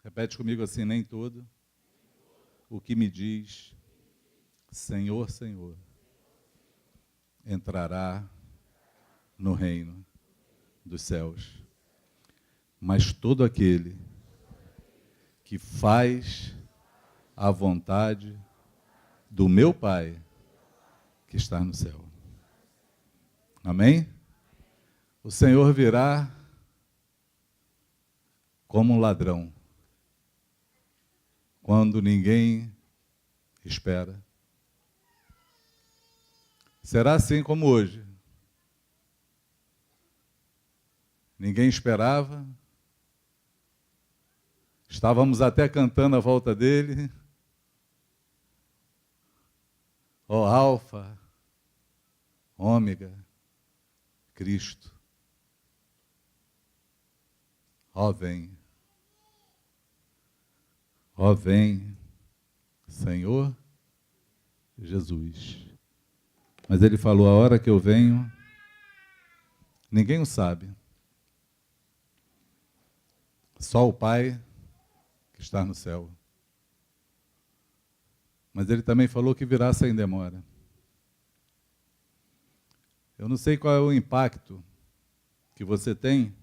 Repete comigo assim: nem todo o que me diz Senhor, Senhor, entrará no reino dos céus, mas todo aquele que faz a vontade do meu Pai que está no céu. Amém? O Senhor virá como um ladrão, quando ninguém espera. Será assim como hoje. Ninguém esperava. Estávamos até cantando à volta dele. Ó Alfa, Ômega, Cristo. Ó vem. Ó vem, Senhor Jesus. Mas ele falou: a hora que eu venho, ninguém o sabe. Só o Pai que está no céu. Mas ele também falou que virá sem demora. Eu não sei qual é o impacto que você tem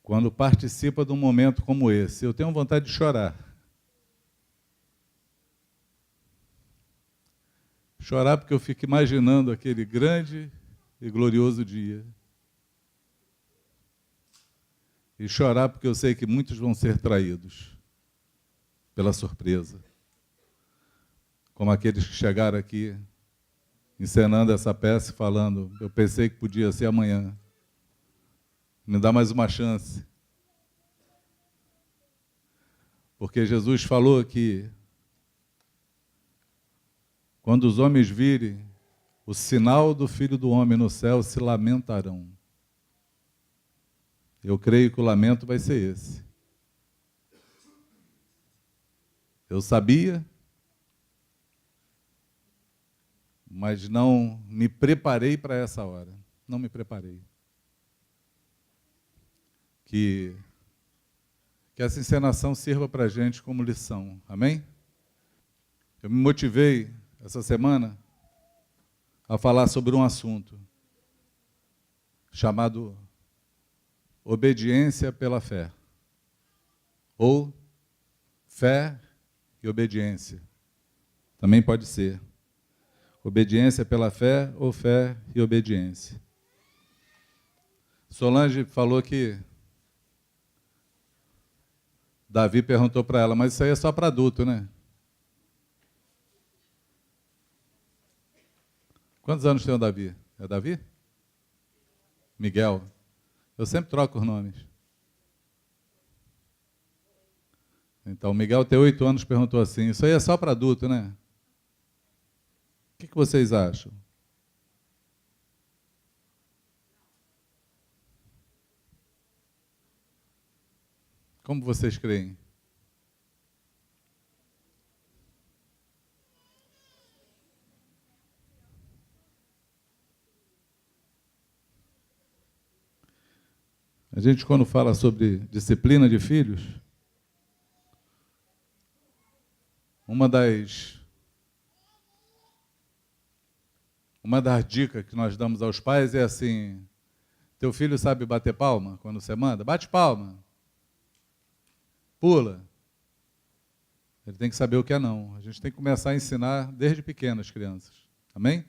quando participa de um momento como esse. Eu tenho vontade de chorar. Chorar porque eu fico imaginando aquele grande e glorioso dia. E chorar porque eu sei que muitos vão ser traídos pela surpresa. Como aqueles que chegaram aqui encenando essa peça e falando: eu pensei que podia ser amanhã. Me dá mais uma chance. Porque Jesus falou que quando os homens virem o sinal do Filho do Homem no céu, se lamentarão. Eu creio que o lamento vai ser esse. Eu sabia, mas não me preparei para essa hora. Não me preparei. Que essa encenação sirva para a gente como lição. Amém? Eu me motivei essa semana a falar sobre um assunto chamado obediência pela fé. Ou fé e obediência. Também pode ser. Obediência pela fé ou fé e obediência. Solange falou que Davi perguntou para ela: mas isso aí é só para adulto, né? Quantos anos tem o Davi? É Davi? Miguel. Eu sempre troco os nomes. Então, Miguel tem 8 anos, perguntou assim: isso aí é só para adulto, né? O que vocês acham? Como vocês creem? A gente, quando fala sobre disciplina de filhos, uma das dicas que nós damos aos pais é assim: teu filho sabe bater palma quando você manda? Bate palma. Pula. Ele tem que saber o que é não. A gente tem que começar a ensinar desde pequeno as crianças. Amém?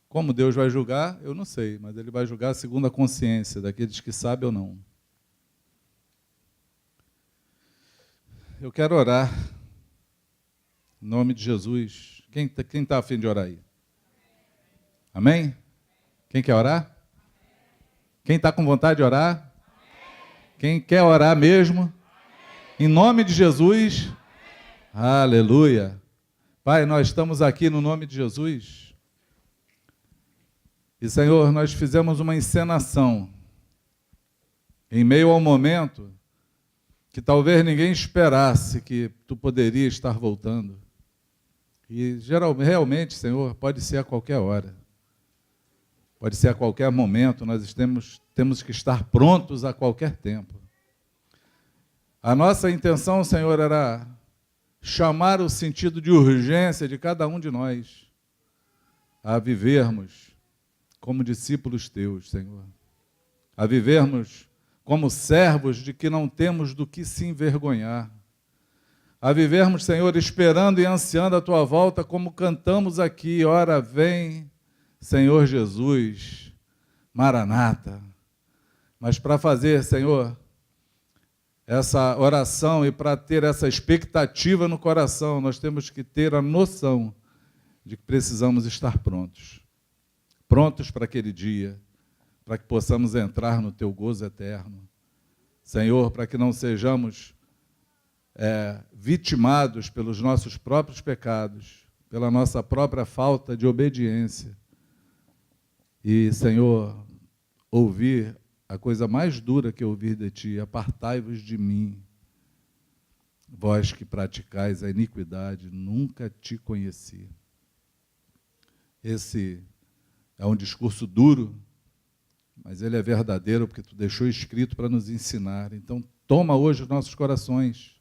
Como Deus vai julgar, eu não sei, mas Ele vai julgar segundo a consciência daqueles que sabem ou não. Eu quero orar em nome de Jesus. Quem está a fim de orar aí? Amém? Quem quer orar? Quem está com vontade de orar? Quem quer orar mesmo? Em nome de Jesus. Aleluia. Pai, nós estamos aqui no nome de Jesus. E, Senhor, nós fizemos uma encenação em meio ao momento que talvez ninguém esperasse que Tu poderia estar voltando. E, realmente, Senhor, pode ser a qualquer hora. Pode ser a qualquer momento. Nós temos que estar prontos a qualquer tempo. A nossa intenção, Senhor, era chamar o sentido de urgência de cada um de nós a vivermos como discípulos teus, Senhor. A vivermos como servos de que não temos do que se envergonhar. A vivermos, Senhor, esperando e ansiando a tua volta, como cantamos aqui, ora vem, Senhor Jesus, Maranata. Mas para fazer, Senhor, essa oração e para ter essa expectativa no coração, nós temos que ter a noção de que precisamos estar prontos. Prontos para aquele dia, para que possamos entrar no teu gozo eterno. Senhor, para que não sejamos vitimados pelos nossos próprios pecados, pela nossa própria falta de obediência. E, Senhor, ouvir a coisa mais dura que eu ouvir de ti: apartai-vos de mim, vós que praticais a iniquidade, nunca te conheci. Esse é um discurso duro, mas ele é verdadeiro, porque tu deixou escrito para nos ensinar. Então, toma hoje os nossos corações,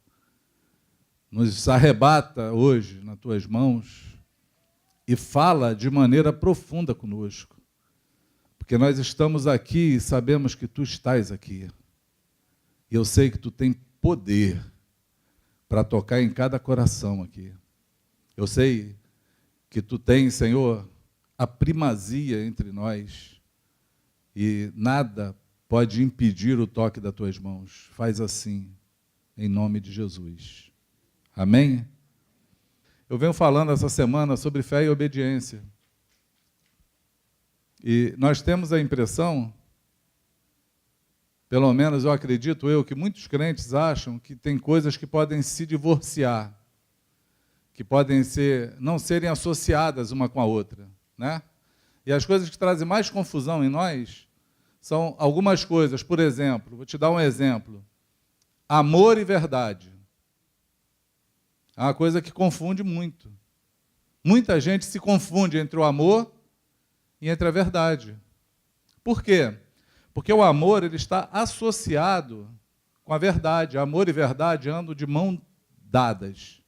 nos arrebata hoje nas tuas mãos e fala de maneira profunda conosco, porque nós estamos aqui e sabemos que tu estás aqui. E eu sei que tu tem poder para tocar em cada coração aqui. Eu sei que tu tens, Senhor, a primazia entre nós e nada pode impedir o toque das tuas mãos. Faz assim, em nome de Jesus. Amém? Eu venho falando essa semana sobre fé e obediência. E nós temos a impressão, pelo menos eu acredito que muitos crentes acham que tem coisas que podem se divorciar, que podem não serem associadas uma com a outra, né? E as coisas que trazem mais confusão em nós são algumas coisas. Por exemplo, vou te dar um exemplo: amor e verdade. É uma coisa que confunde muito. Muita gente se confunde entre o amor e entre a verdade. Por quê? Porque o amor ele está associado com a verdade. Amor e verdade andam de mão dadas.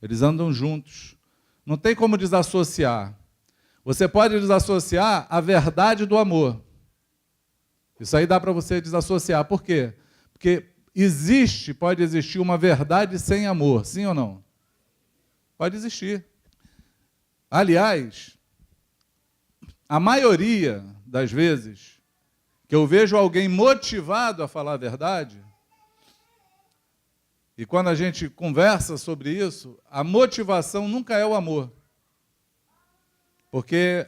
Eles andam juntos. Não tem como desassociar. Você pode desassociar a verdade do amor. Isso aí dá para você desassociar. Por quê? Porque pode existir uma verdade sem amor, sim ou não? Pode existir. Aliás, a maioria das vezes que eu vejo alguém motivado a falar a verdade, e quando a gente conversa sobre isso, a motivação nunca é o amor. Porque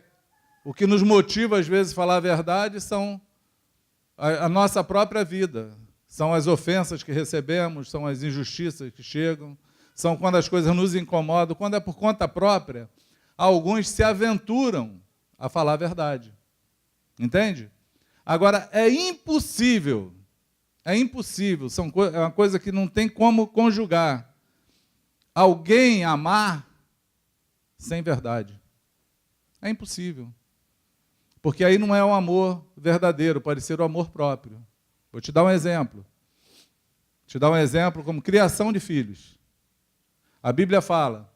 o que nos motiva, às vezes, a falar a verdade são a nossa própria vida. São as ofensas que recebemos, são as injustiças que chegam, são quando as coisas nos incomodam. Quando é por conta própria, alguns se aventuram a falar a verdade. Entende? Agora, é impossível, é uma coisa que não tem como conjugar, alguém amar sem verdade. É impossível. Porque aí não é um amor verdadeiro, pode ser o amor próprio. Vou te dar um exemplo. Te dar um exemplo como criação de filhos. A Bíblia fala: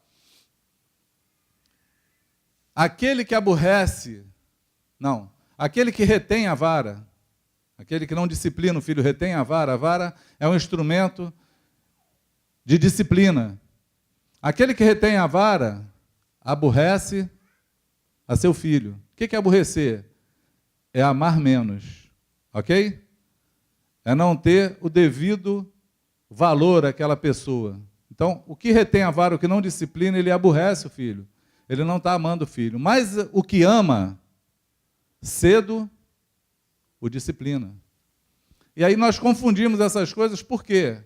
aquele que retém a vara, aquele que não disciplina o filho retém a vara é um instrumento de disciplina. Aquele que retém a vara aborrece a seu filho. O que é aborrecer? É amar menos, ok? É não ter o devido valor àquela pessoa. Então, o que retém a vara, o que não disciplina, ele aborrece o filho. Ele não está amando o filho. Mas o que ama, cedo o disciplina. E aí nós confundimos essas coisas, por quê?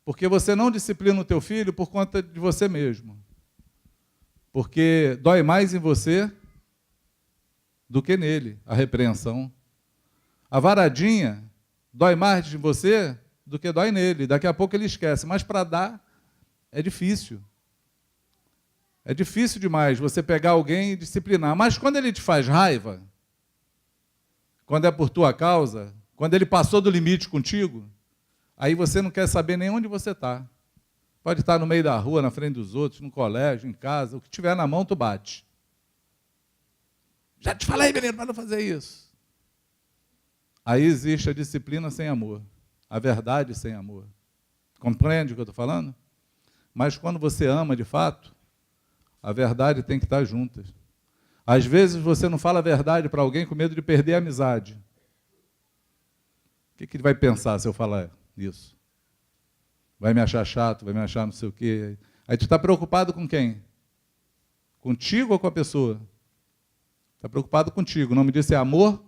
Porque você não disciplina o teu filho por conta de você mesmo. Porque dói mais em você do que nele, a repreensão. A varadinha dói mais em você do que dói nele. Daqui a pouco ele esquece. Mas para dar, é difícil. É difícil demais você pegar alguém e disciplinar. Mas quando ele te faz raiva, quando é por tua causa, quando ele passou do limite contigo, Aí você não quer saber nem onde você está. Pode estar no meio da rua, na frente dos outros, no colégio, em casa, o que tiver na mão, tu bate. Já te falei, menino, para não fazer isso. Aí existe a disciplina sem amor, a verdade sem amor. Compreende o que eu estou falando? Mas quando você ama de fato, a verdade tem que estar juntas. Às vezes você não fala a verdade para alguém com medo de perder a amizade. O que ele vai pensar se eu falar isso? Vai me achar chato, vai me achar não sei o quê. Aí tu está preocupado com quem? Contigo ou com a pessoa? Está preocupado contigo. O nome disso é amor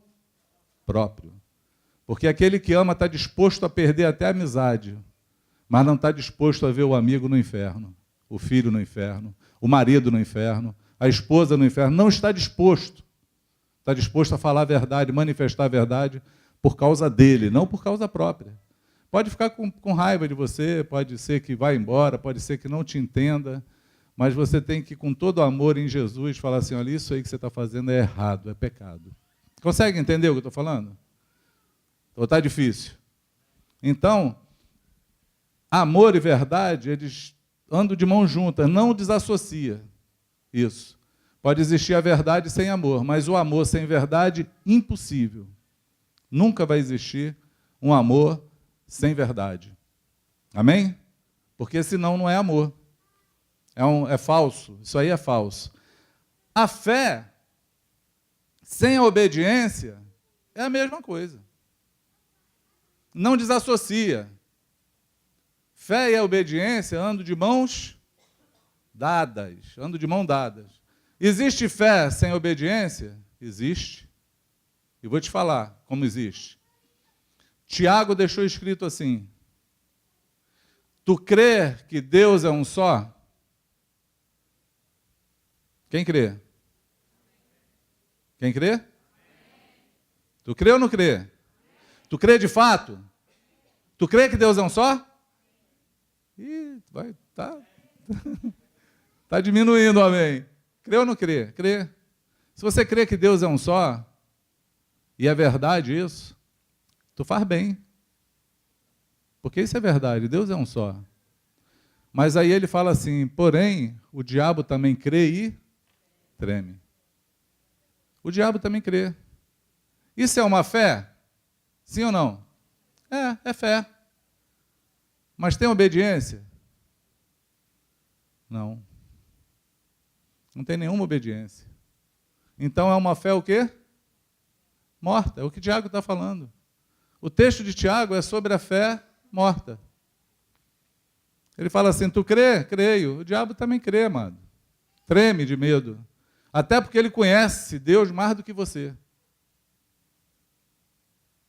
próprio. Porque aquele que ama está disposto a perder até a amizade, mas não está disposto a ver o amigo no inferno, o filho no inferno, o marido no inferno, a esposa no inferno. Não está disposto. Está disposto a falar a verdade, manifestar a verdade por causa dele, não por causa própria. Pode ficar com raiva de você, pode ser que vá embora, pode ser que não te entenda, mas você tem que, com todo amor em Jesus, falar assim, olha, isso aí que você está fazendo é errado, é pecado. Consegue entender o que eu estou falando? Ou está difícil? Então, amor e verdade, eles andam de mãos juntas, não desassocia isso. Pode existir a verdade sem amor, mas o amor sem verdade, impossível. Nunca vai existir um amor sem verdade. Amém? Porque senão não é amor. É falso. Isso aí é falso. A fé sem a obediência é a mesma coisa. Não desassocia. Fé e a obediência andam de mãos dadas. Andam de mãos dadas. Existe fé sem obediência? Existe. E vou te falar como existe. Tiago deixou escrito assim: tu crê que Deus é um só? Quem crê? Quem crê? Tu crê ou não crê? Tu crê de fato? Tu crê que Deus é um só? Ih, tá diminuindo, amém. Crê ou não crê? Crê. Se você crê que Deus é um só, e é verdade isso, tu faz bem. Porque isso é verdade, Deus é um só. Mas aí ele fala assim, porém, o diabo também crê e treme. O diabo também crê. Isso é uma fé? Sim ou não? É fé. Mas tem obediência? Não. Não tem nenhuma obediência. Então é uma fé o quê? Morta. É o que Tiago está falando. O texto de Tiago é sobre a fé morta. Ele fala assim, tu crê? Creio. O diabo também crê, amado. Treme de medo. Até porque ele conhece Deus mais do que você.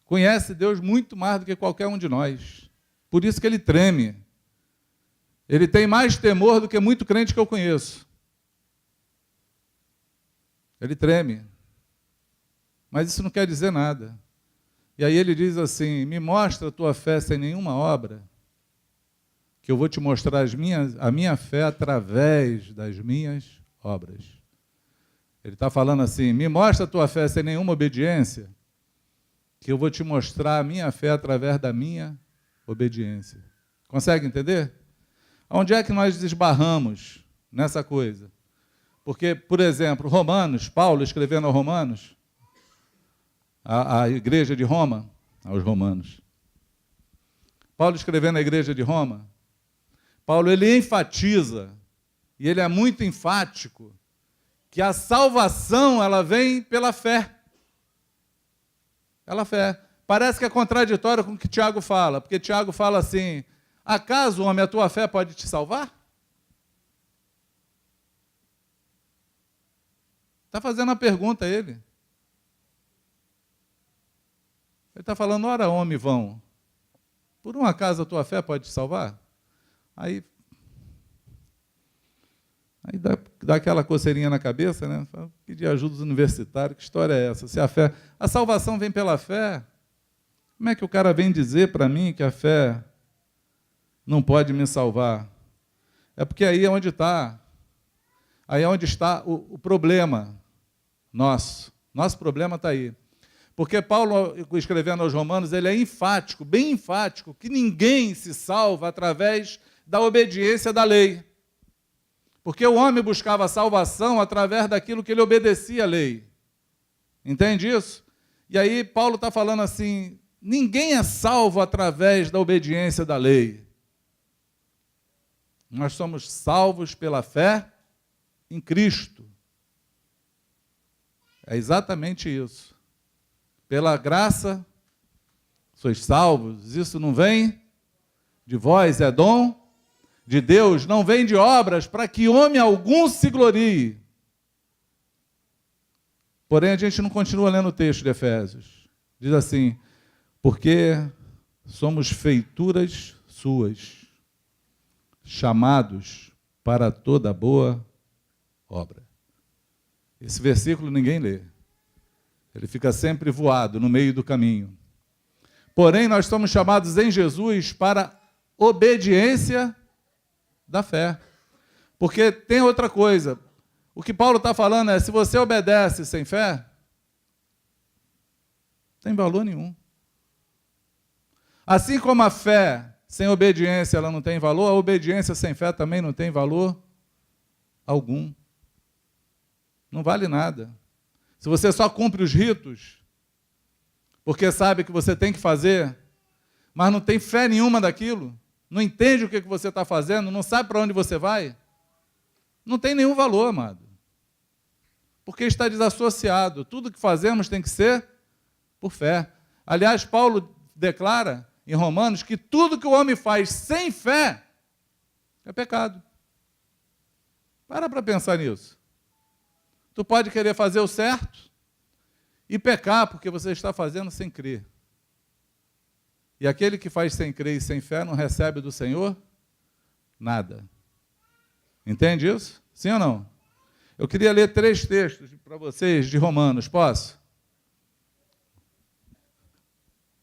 Conhece Deus muito mais do que qualquer um de nós. Por isso que ele treme. Ele tem mais temor do que muito crente que eu conheço. Ele treme. Mas isso não quer dizer nada. E aí ele diz assim, me mostra a tua fé sem nenhuma obra, que eu vou te mostrar a minha fé através das minhas obras. Ele está falando assim, me mostra a tua fé sem nenhuma obediência, que eu vou te mostrar a minha fé através da minha obediência. Consegue entender? Onde é que nós esbarramos nessa coisa? Porque, por exemplo, Romanos, Paulo escrevendo aos Romanos, a igreja de Roma, aos romanos. Paulo escrevendo à igreja de Roma, Paulo ele enfatiza, e ele é muito enfático, que a salvação ela vem pela fé. Pela fé. Parece que é contraditório com o que Tiago fala, porque Tiago fala assim, acaso, homem, a tua fé pode te salvar? Está fazendo a pergunta a ele. Ele está falando, ora, homem vão, por um acaso a tua fé pode te salvar? Aí dá aquela coceirinha na cabeça, né? Pedir ajuda aos universitários, que história é essa? Se a salvação vem pela fé, como é que o cara vem dizer para mim que a fé não pode me salvar? É porque aí é onde está, o problema nosso. Nosso problema está aí. Porque Paulo, escrevendo aos Romanos, ele é enfático, bem enfático, que ninguém se salva através da obediência da lei. Porque o homem buscava salvação através daquilo que ele obedecia à lei. Entende isso? E aí Paulo está falando assim, ninguém é salvo através da obediência da lei. Nós somos salvos pela fé em Cristo. É exatamente isso. Pela graça, sois salvos. Isso não vem de vós, é dom de Deus, não vem de obras, para que homem algum se glorie. Porém, a gente não continua lendo o texto de Efésios. Diz assim, porque somos feituras suas, chamados para toda boa obra. Esse versículo ninguém lê. Ele fica sempre voado no meio do caminho. Porém, nós somos chamados em Jesus para obediência da fé. Porque tem outra coisa. O que Paulo está falando é, se você obedece sem fé, não tem valor nenhum. Assim como a fé sem obediência ela não tem valor, a obediência sem fé também não tem valor algum. Não vale nada. Se você só cumpre os ritos, porque sabe que você tem que fazer, mas não tem fé nenhuma daquilo, não entende o que você está fazendo, não sabe para onde você vai, não tem nenhum valor, amado. Porque está desassociado. Tudo que fazemos tem que ser por fé. Aliás, Paulo declara em Romanos que tudo que o homem faz sem fé é pecado. Para pensar nisso. Tu pode querer fazer o certo e pecar porque você está fazendo sem crer. E aquele que faz sem crer e sem fé não recebe do Senhor nada. Entende isso? Sim ou não? Eu queria ler 3 textos para vocês de Romanos. Posso?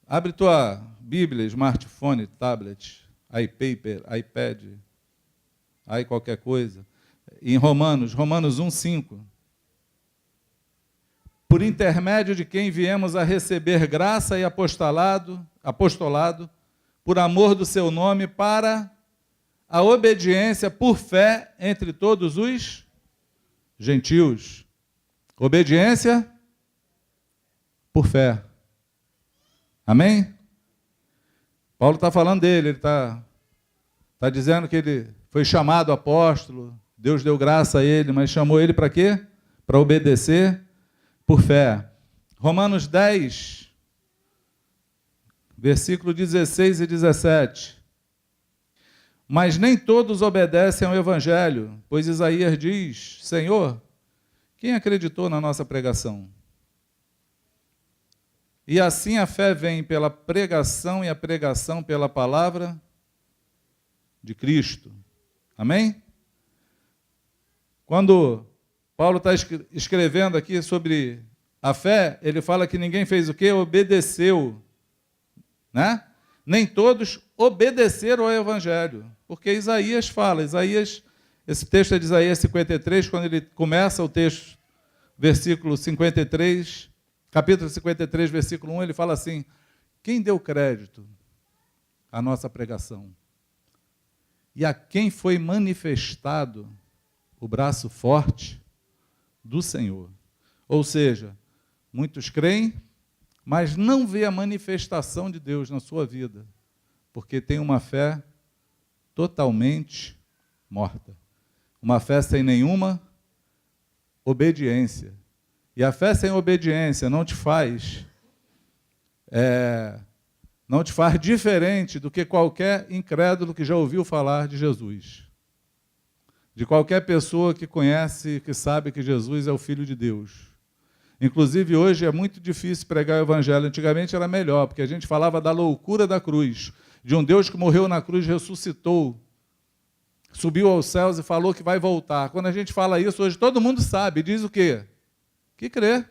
Abre tua Bíblia, smartphone, tablet, iPaper, iPad, aí qualquer coisa. Em Romanos 1:5. Por intermédio de quem viemos a receber graça e apostolado, por amor do seu nome, para a obediência por fé entre todos os gentios. Obediência por fé. Amém? Paulo está falando dele, ele está dizendo que ele foi chamado apóstolo, Deus deu graça a ele, mas chamou ele para quê? Para obedecer por fé. Romanos 10, versículo 16 e 17. Mas nem todos obedecem ao Evangelho, pois Isaías diz, Senhor, quem acreditou na nossa pregação? E assim a fé vem pela pregação e a pregação pela palavra de Cristo. Amém? Quando Paulo está escrevendo aqui sobre a fé, ele fala que ninguém fez o quê? Obedeceu. Né? Nem todos obedeceram ao Evangelho. Porque Isaías fala, esse texto é de Isaías 53, quando ele começa o texto, versículo 53, capítulo 53, versículo 1, ele fala assim, quem deu crédito à nossa pregação? E a quem foi manifestado o braço forte do Senhor? Ou seja, muitos creem, mas não vê a manifestação de Deus na sua vida, porque tem uma fé totalmente morta. Uma fé sem nenhuma obediência. E a fé sem obediência não te faz diferente do que qualquer incrédulo que já ouviu falar de Jesus. De qualquer pessoa que conhece, que sabe que Jesus é o Filho de Deus. Inclusive, hoje é muito difícil pregar o Evangelho. Antigamente era melhor, porque a gente falava da loucura da cruz, de um Deus que morreu na cruz, ressuscitou, subiu aos céus e falou que vai voltar. Quando a gente fala isso, hoje todo mundo sabe, diz o quê? Que crê.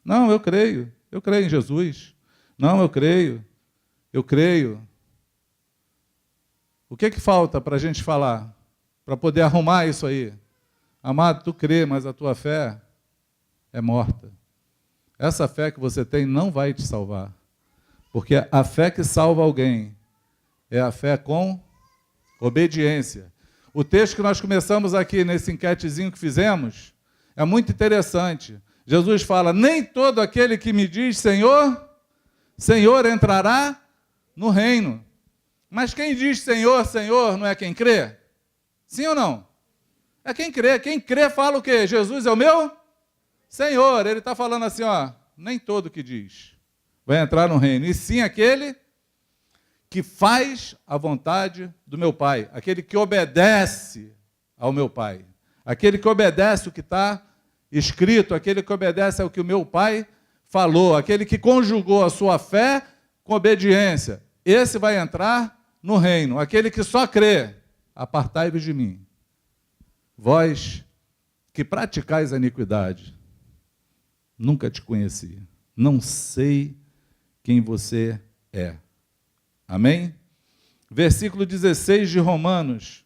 Não, eu creio em Jesus. Não, eu creio. O que falta para a gente falar? Para poder arrumar isso aí? Amado, tu crê, mas a tua fé é morta. Essa fé que você tem não vai te salvar. Porque a fé que salva alguém é a fé com obediência. O texto que nós começamos aqui, nesse enquetezinho que fizemos, é muito interessante. Jesus fala, nem todo aquele que me diz Senhor, Senhor entrará no reino. Mas quem diz Senhor, Senhor, não é quem crê? Sim ou não? É quem crê. Quem crê fala o quê? Jesus é o meu Senhor. Ele está falando assim, ó, nem todo que diz vai entrar no reino, e sim aquele que faz a vontade do meu Pai, aquele que obedece ao meu Pai, aquele que obedece o que está escrito, aquele que obedece ao que o meu Pai falou, aquele que conjugou a sua fé com obediência, esse vai entrar no reino. Aquele que só crê, apartai-vos de mim, vós que praticais a iniquidade, nunca te conheci, não sei quem você é. Amém? Versículo 16 de Romanos,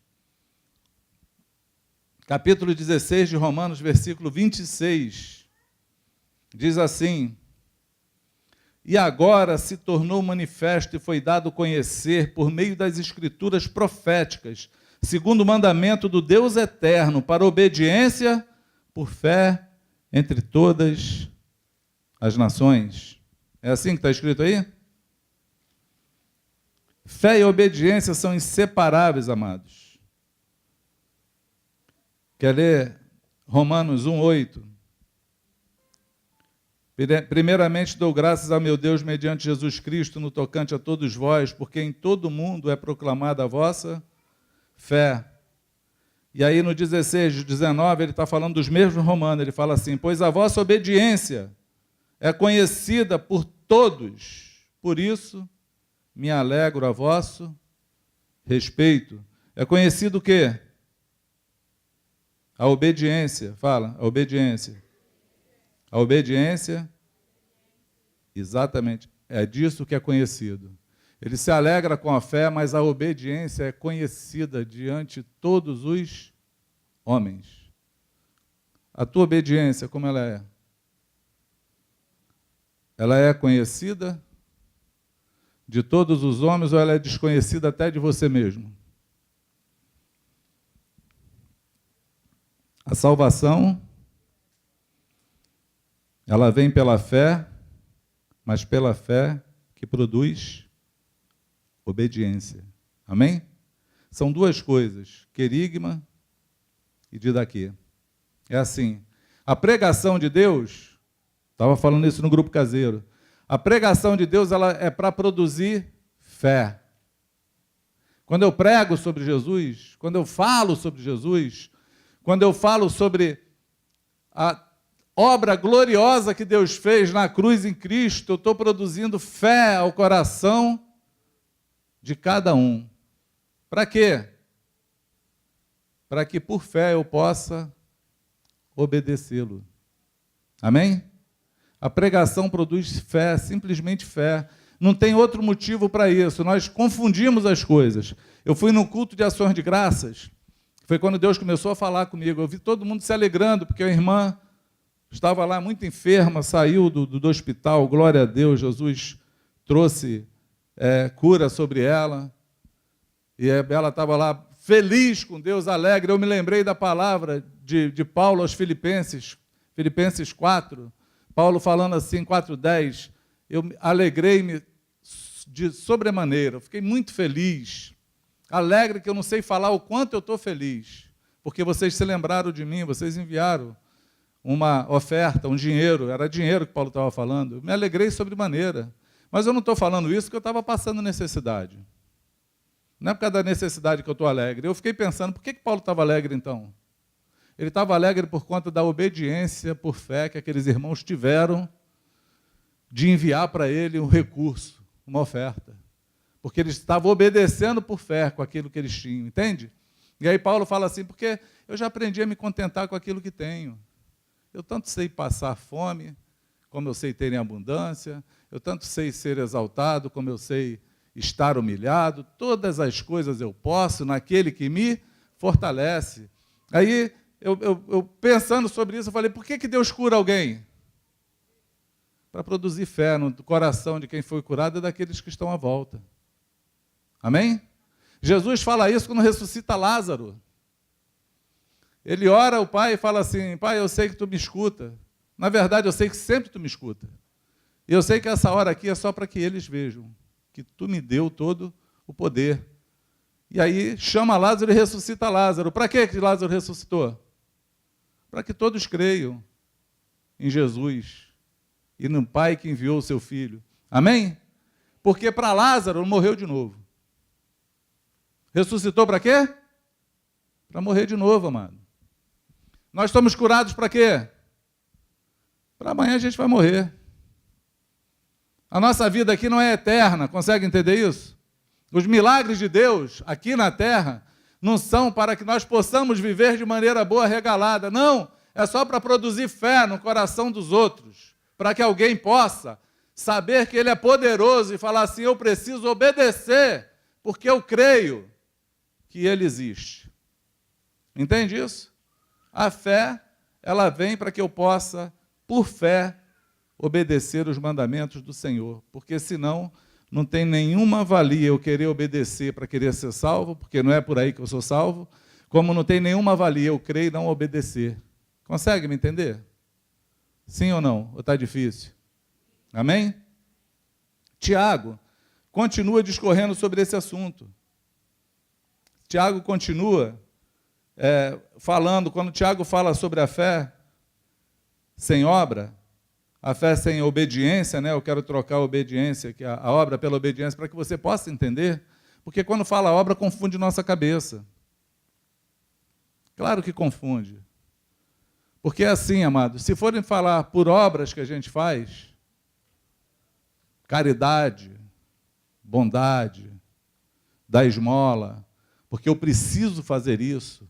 capítulo 16 de Romanos, versículo 26, diz assim, e agora se tornou manifesto e foi dado conhecer por meio das escrituras proféticas, segundo o mandamento do Deus eterno, para obediência por fé entre todas as nações. É assim que está escrito aí? Fé e obediência são inseparáveis, amados. Quer ler Romanos 1:8? Primeiramente dou graças ao meu Deus mediante Jesus Cristo no tocante a todos vós, porque em todo o mundo é proclamada a vossa fé. E aí no 16, 19, ele está falando dos mesmos romanos, ele fala assim, pois a vossa obediência é conhecida por todos, por isso me alegro a vosso respeito. É conhecido o quê? A obediência, fala, a obediência. A obediência, exatamente, é disso que é conhecido. Ele se alegra com a fé, mas a obediência é conhecida diante de todos os homens. A tua obediência, como ela é? Ela é conhecida de todos os homens ou ela é desconhecida até de você mesmo? A salvação, ela vem pela fé, mas pela fé que produz obediência. Amém? São duas coisas, querigma e didaquê. É assim, a pregação de Deus, estava falando isso no grupo caseiro, a pregação de Deus ela é para produzir fé. Quando eu prego sobre Jesus, quando eu falo sobre Jesus, quando eu falo sobre a obra gloriosa que Deus fez na cruz em Cristo, eu estou produzindo fé ao coração de cada um. Para quê? Para que por fé eu possa obedecê-lo. Amém? A pregação produz fé, simplesmente fé. Não tem outro motivo para isso. Nós confundimos as coisas. Eu fui num culto de ações de graças. Foi quando Deus começou a falar comigo. Eu vi todo mundo se alegrando, porque a irmã estava lá muito enferma, saiu do hospital. Glória a Deus, Jesus trouxe cura sobre ela. E ela estava lá feliz com Deus, alegre. Eu me lembrei da palavra de Paulo aos Filipenses, Filipenses 4. Paulo falando assim, 4:10, eu alegrei-me de sobremaneira, eu fiquei muito feliz, alegre que eu não sei falar o quanto eu estou feliz, porque vocês se lembraram de mim, vocês enviaram uma oferta, um dinheiro, era dinheiro que Paulo estava falando, eu me alegrei sobremaneira, mas eu não estou falando isso porque eu estava passando necessidade, não é por causa da necessidade que eu estou alegre, eu fiquei pensando, por que Paulo estava alegre então? Ele estava alegre por conta da obediência, por fé que aqueles irmãos tiveram de enviar para ele um recurso, uma oferta. Porque eles estavam obedecendo por fé com aquilo que eles tinham, entende? E aí Paulo fala assim, porque eu já aprendi a me contentar com aquilo que tenho. Eu tanto sei passar fome, como eu sei ter em abundância, eu tanto sei ser exaltado, como eu sei estar humilhado, todas as coisas eu posso naquele que me fortalece. Aí, eu pensando sobre isso, eu falei, por que Deus cura alguém? para produzir fé no coração de quem foi curado e daqueles que estão à volta. Amém? Jesus fala isso quando ressuscita Lázaro. Ele ora ao Pai e fala assim: Pai, eu sei que tu me escuta. Na verdade, eu sei que sempre tu me escuta. E eu sei que essa hora aqui é só para que eles vejam que tu me deu todo o poder. E aí chama Lázaro e ressuscita Lázaro. Para que Lázaro ressuscitou? Para que todos creiam em Jesus e no Pai que enviou o seu Filho. Amém? Porque para Lázaro morreu de novo. Ressuscitou para quê? Para morrer de novo, amado. Nós estamos curados para quê? Para amanhã a gente vai morrer. A nossa vida aqui não é eterna, consegue entender isso? Os milagres de Deus aqui na terra não são para que nós possamos viver de maneira boa, regalada. Não, é só para produzir fé no coração dos outros, para que alguém possa saber que Ele é poderoso e falar assim: eu preciso obedecer, porque eu creio que Ele existe. Entende isso? A fé, ela vem para que eu possa, por fé, obedecer os mandamentos do Senhor, porque senão não tem nenhuma valia eu querer obedecer para querer ser salvo, porque não é por aí que eu sou salvo, como não tem nenhuma valia eu crer e não obedecer. Consegue me entender? Sim ou não? Ou está difícil? Amém? Tiago continua discorrendo sobre esse assunto. Tiago continua falando, quando Tiago fala sobre a fé sem obra, a fé sem obediência, né? Eu quero trocar a obediência, que a obra pela obediência, para que você possa entender, porque quando fala obra, confunde nossa cabeça. Claro que confunde. Porque é assim, amados, se forem falar por obras que a gente faz, caridade, bondade, dar esmola, porque eu preciso fazer isso,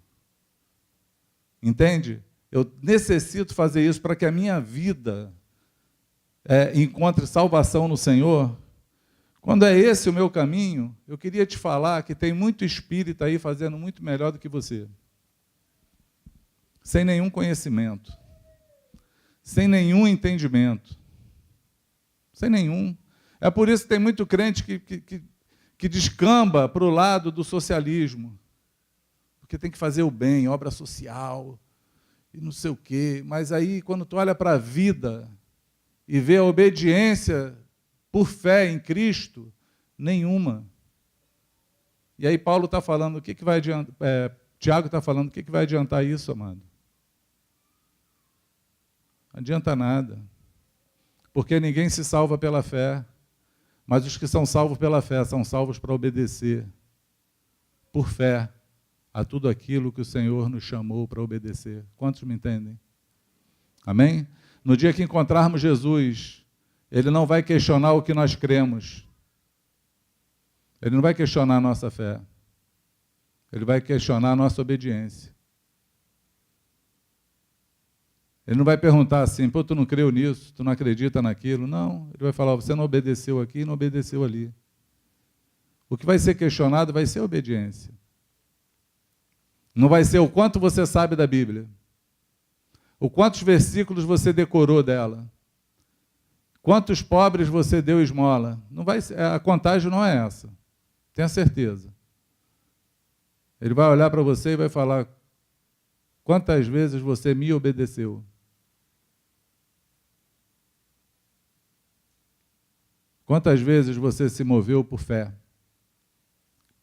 entende? Eu necessito fazer isso para que a minha vida encontre salvação no Senhor. Quando é esse o meu caminho, eu queria te falar que tem muito espírita aí fazendo muito melhor do que você. Sem nenhum conhecimento, sem nenhum entendimento, sem nenhum. É por isso que tem muito crente que descamba para o lado do socialismo, porque tem que fazer o bem, obra social, e não sei o quê. Mas aí, quando tu olha para a vida e vê a obediência por fé em Cristo, nenhuma. E aí Paulo está falando, o que vai adiantar? Tiago está falando, o que vai adiantar isso, amado? Não adianta nada. Porque ninguém se salva pela fé, mas os que são salvos pela fé são salvos para obedecer, por fé, a tudo aquilo que o Senhor nos chamou para obedecer. Quantos me entendem? Amém? No dia que encontrarmos Jesus, Ele não vai questionar o que nós cremos. Ele não vai questionar a nossa fé. Ele vai questionar a nossa obediência. Ele não vai perguntar assim: pô, tu não creu nisso, tu não acredita naquilo. Não, ele vai falar: você não obedeceu aqui e não obedeceu ali. O que vai ser questionado vai ser a obediência. Não vai ser o quanto você sabe da Bíblia, o quantos versículos você decorou dela, quantos pobres você deu esmola. Não vai ser, a contagem não é essa, tenha certeza. Ele vai olhar para você e vai falar: quantas vezes você me obedeceu? Quantas vezes você se moveu por fé?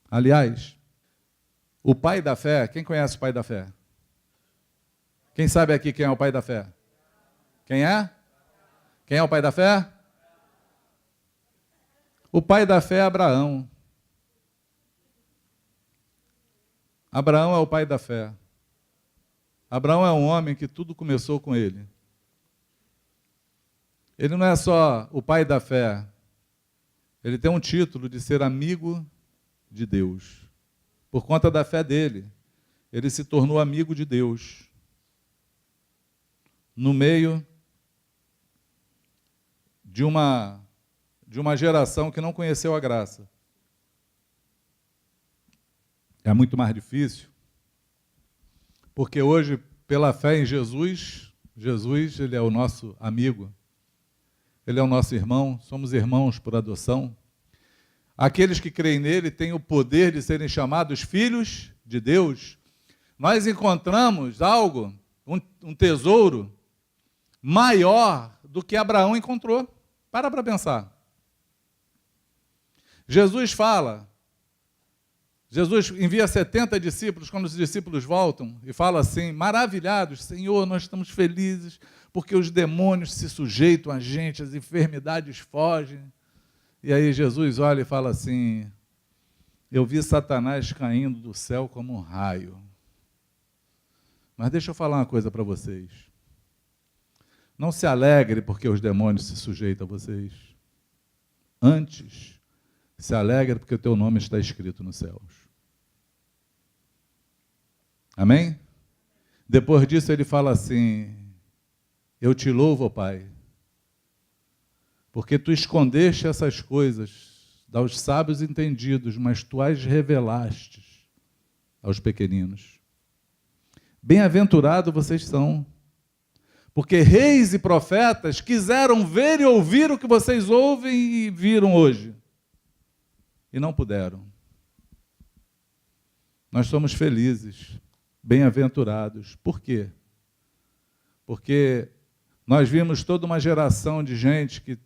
Aliás, o pai da fé, quem conhece o pai da fé? Quem sabe aqui quem é o pai da fé? Quem é? Quem é o pai da fé? O pai da fé é Abraão. Abraão é o pai da fé. Abraão é um homem que tudo começou com ele. Ele não é só o pai da fé, ele tem um título de ser amigo de Deus. Por conta da fé dele, ele se tornou amigo de Deus. No meio de uma geração que não conheceu a graça. É muito mais difícil, porque hoje, pela fé em Jesus, ele é o nosso amigo. Ele é o nosso irmão, somos irmãos por adoção. Aqueles que creem nele têm o poder de serem chamados filhos de Deus. Nós encontramos algo, um tesouro maior do que Abraão encontrou. Para pensar. Jesus envia 70 discípulos, quando os discípulos voltam, e fala assim, maravilhados, Senhor, nós estamos felizes, porque os demônios se sujeitam a gente, as enfermidades fogem. E aí Jesus olha e fala assim, eu vi Satanás caindo do céu como um raio. Mas deixa eu falar uma coisa para vocês. Não se alegre porque os demônios se sujeitam a vocês. Antes, se alegre porque o teu nome está escrito nos céus. Amém? Depois disso ele fala assim, eu te louvo, ó Pai, porque tu escondeste essas coisas aos sábios entendidos, mas tu as revelaste aos pequeninos. Bem-aventurados vocês são, porque reis e profetas quiseram ver e ouvir o que vocês ouvem e viram hoje, e não puderam. Nós somos felizes, bem-aventurados. Por quê? Porque nós vimos toda uma geração de gente que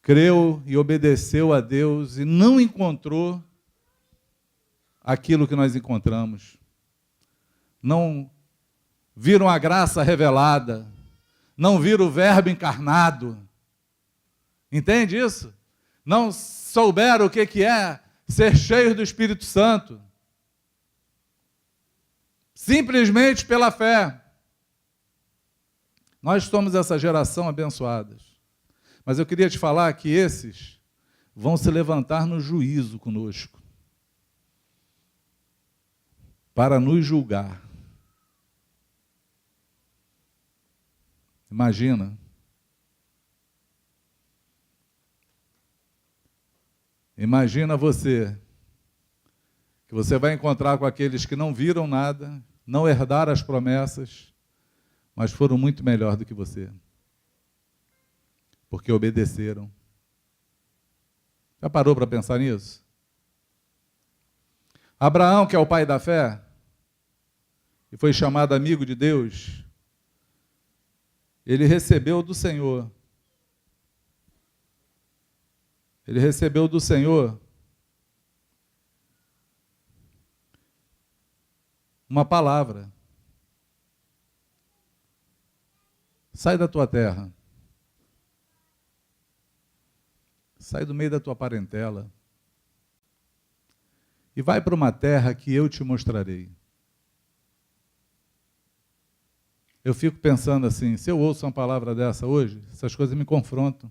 creu e obedeceu a Deus e não encontrou aquilo que nós encontramos. Não viram a graça revelada, não viram o Verbo encarnado. Entende isso? Não souberam o que é ser cheios do Espírito Santo. Simplesmente pela fé. Nós somos essa geração abençoada. Mas eu queria te falar que esses vão se levantar no juízo conosco para nos julgar. Imagina. Imagina você, que você vai encontrar com aqueles que não viram nada, não herdaram as promessas, mas foram muito melhor do que você. Porque obedeceram. Já parou para pensar nisso? Abraão, que é o pai da fé, e foi chamado amigo de Deus, ele recebeu do Senhor. Ele recebeu do Senhor uma palavra. Sai da tua terra. Sai do meio da tua parentela. E vai para uma terra que eu te mostrarei. Eu fico pensando assim, se eu ouço uma palavra dessa hoje, essas coisas me confrontam.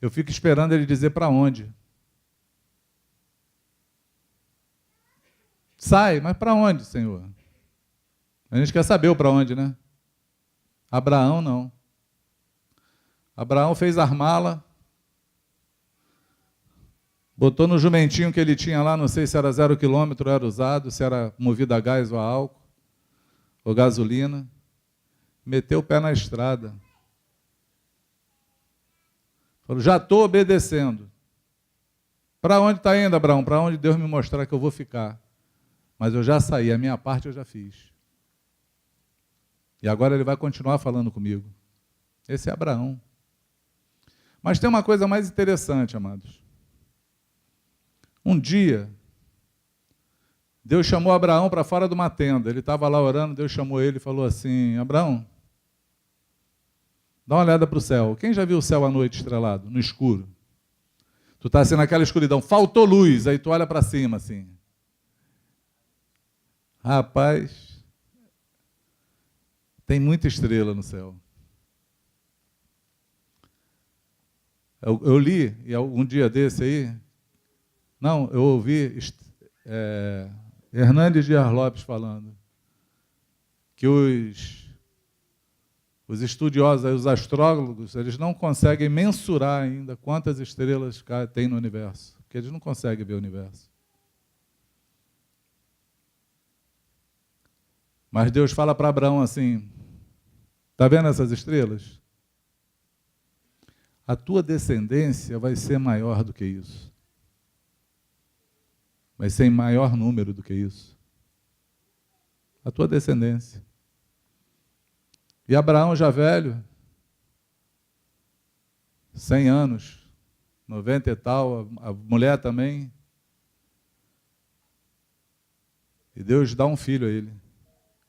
Eu fico esperando ele dizer para onde. Sai, mas para onde, Senhor? A gente quer saber o para onde, né? Abraão não. Abraão fez armá-la, botou no jumentinho que ele tinha lá, não sei se era 0 quilômetro, era usado, se era movido a gás ou a álcool, ou gasolina, meteu o pé na estrada. Falou, já estou obedecendo. Para onde está indo, Abraão? Para onde Deus me mostrar que eu vou ficar. Mas eu já saí, a minha parte eu já fiz. E agora ele vai continuar falando comigo. Esse é Abraão. Mas tem uma coisa mais interessante, amados. Um dia, Deus chamou Abraão para fora de uma tenda. Ele estava lá orando, Deus chamou ele e falou assim, Abraão, dá uma olhada para o céu. Quem já viu o céu à noite estrelado, no escuro? Tu está assim naquela escuridão, faltou luz, aí tu olha para cima assim. Rapaz, tem muita estrela no céu. Eu li, e um dia desse aí, não, eu ouvi Hernandes Dias Lopes falando que os estudiosos, os astrólogos, eles não conseguem mensurar ainda quantas estrelas tem no universo, porque eles não conseguem ver o universo. Mas Deus fala para Abraão assim, está vendo essas estrelas? A tua descendência vai ser maior do que isso. Vai ser em maior número do que isso. A tua descendência. E Abraão já velho, 100 anos, 90 e tal, a mulher também. E Deus dá um filho a ele.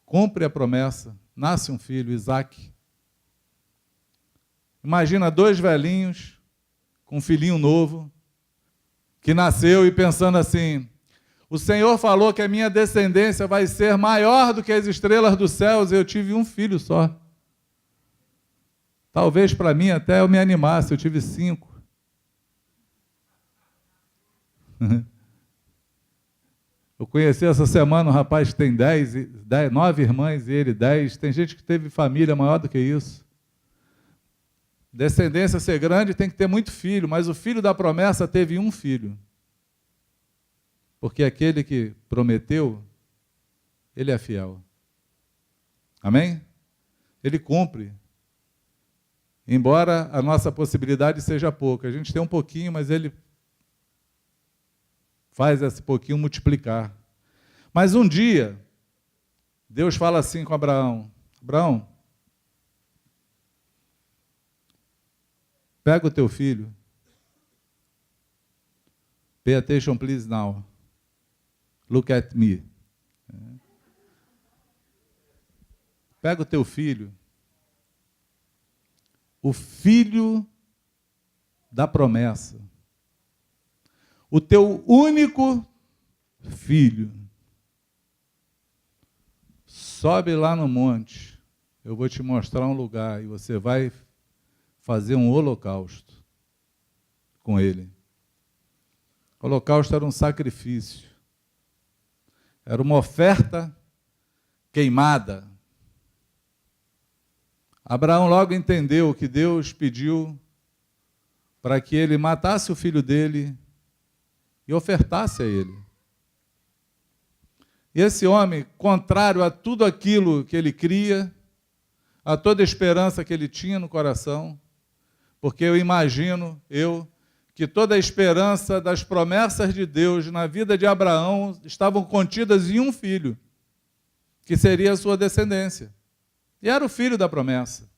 Cumpre a promessa, nasce um filho, Isaque. Imagina 2 velhinhos com um filhinho novo, que nasceu e pensando assim, o Senhor falou que a minha descendência vai ser maior do que as estrelas dos céus, e eu tive um filho só. Talvez para mim até eu me animasse, eu tive 5. Eu conheci essa semana um rapaz que tem 9 irmãs e ele 10. Tem gente que teve família maior do que isso. Descendência ser grande tem que ter muito filho, mas o filho da promessa teve um filho. Porque aquele que prometeu, ele é fiel. Amém? Ele cumpre. Embora a nossa possibilidade seja pouca. A gente tem um pouquinho, mas ele faz esse pouquinho multiplicar. Mas um dia, Deus fala assim com Abraão, Abraão, pega o teu filho. Pay attention, please, now. Look at me. Pega o teu filho. O filho da promessa. O teu único filho. Sobe lá no monte. Eu vou te mostrar um lugar e você vai fazer um holocausto com ele. O holocausto era um sacrifício. Era uma oferta queimada. Abraão logo entendeu que Deus pediu para que ele matasse o filho dele e ofertasse a ele. E esse homem, contrário a tudo aquilo que ele cria, a toda a esperança que ele tinha no coração, porque eu imagino, que toda a esperança das promessas de Deus na vida de Abraão estavam contidas em um filho, que seria a sua descendência. E era o filho da promessa.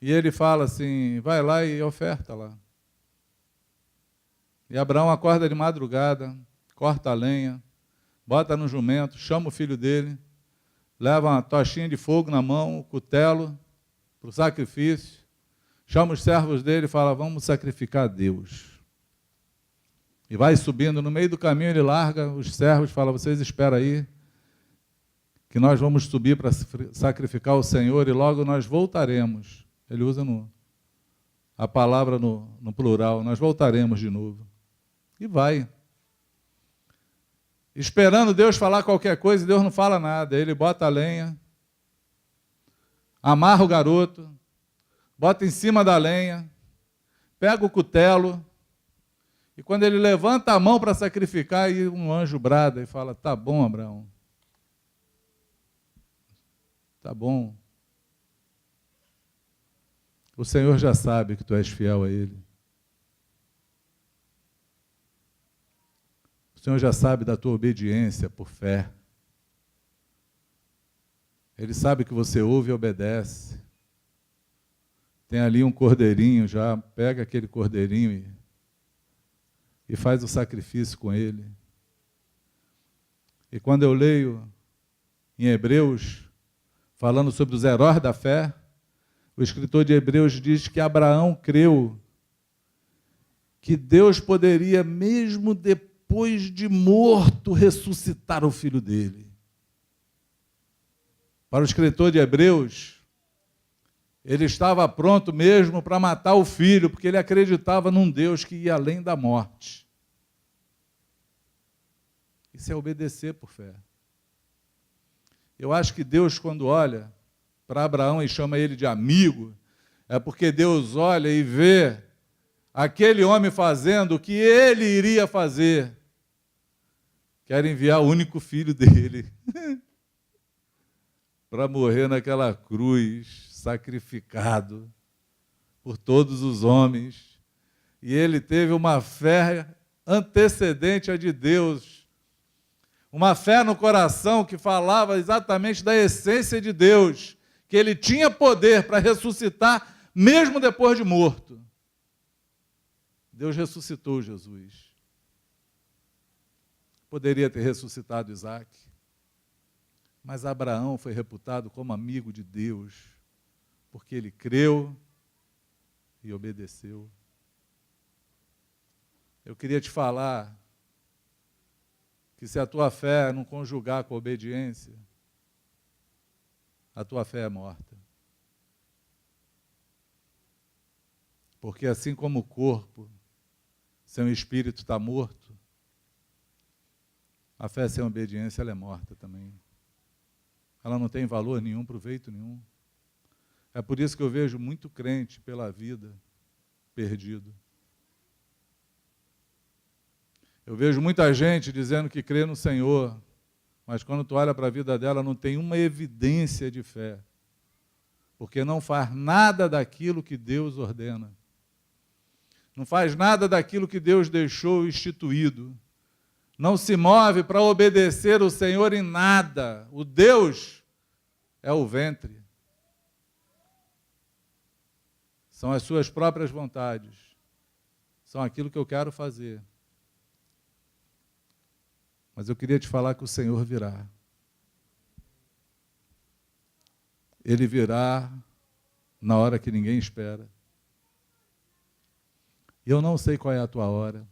E ele fala assim, vai lá e oferta lá. E Abraão acorda de madrugada, corta a lenha, bota no jumento, chama o filho dele, leva uma tochinha de fogo na mão, o cutelo, para o sacrifício, chama os servos dele e fala, vamos sacrificar a Deus. E vai subindo, no meio do caminho ele larga os servos e fala, vocês esperam aí, que nós vamos subir para sacrificar o Senhor e logo nós voltaremos. Ele usa a palavra no plural, nós voltaremos de novo. E vai. Esperando Deus falar qualquer coisa, Deus não fala nada. Ele bota a lenha, amarra o garoto, bota em cima da lenha, pega o cutelo, e quando ele levanta a mão para sacrificar, aí um anjo brada e fala, tá bom, Abraão. Tá bom. O Senhor já sabe que tu és fiel a Ele. O Senhor já sabe da tua obediência por fé. Ele sabe que você ouve e obedece. Tem ali um cordeirinho, já pega aquele cordeirinho e faz o sacrifício com ele. E quando eu leio em Hebreus, falando sobre os heróis da fé, o escritor de Hebreus diz que Abraão creu que Deus poderia, mesmo depois de morto, ressuscitar o filho dele. Para o escritor de Hebreus, ele estava pronto mesmo para matar o filho, porque ele acreditava num Deus que ia além da morte. Isso é obedecer por fé. Eu acho que Deus, quando olha para Abraão e chama ele de amigo, é porque Deus olha e vê aquele homem fazendo o que ele iria fazer. Quer enviar o único filho dele para morrer naquela cruz, sacrificado por todos os homens. E ele teve uma fé antecedente à de Deus. Uma fé no coração que falava exatamente da essência de Deus, que ele tinha poder para ressuscitar mesmo depois de morto. Deus ressuscitou Jesus. Poderia ter ressuscitado Isaac, mas Abraão foi reputado como amigo de Deus, porque ele creu e obedeceu. Eu queria te falar que se a tua fé não conjugar com a obediência, a tua fé é morta. Porque assim como o corpo, sem o espírito está morto, a fé sem obediência ela é morta também. Ela não tem valor nenhum, proveito nenhum. É por isso que eu vejo muito crente pela vida perdido. Eu vejo muita gente dizendo que crê no Senhor, mas quando tu olha para a vida dela, não tem uma evidência de fé, porque não faz nada daquilo que Deus ordena. Não faz nada daquilo que Deus deixou instituído. Não se move para obedecer o Senhor em nada. O Deus é o ventre. São as suas próprias vontades. São aquilo que eu quero fazer. Mas eu queria te falar que o Senhor virá. Ele virá na hora que ninguém espera. E eu não sei qual é a tua hora.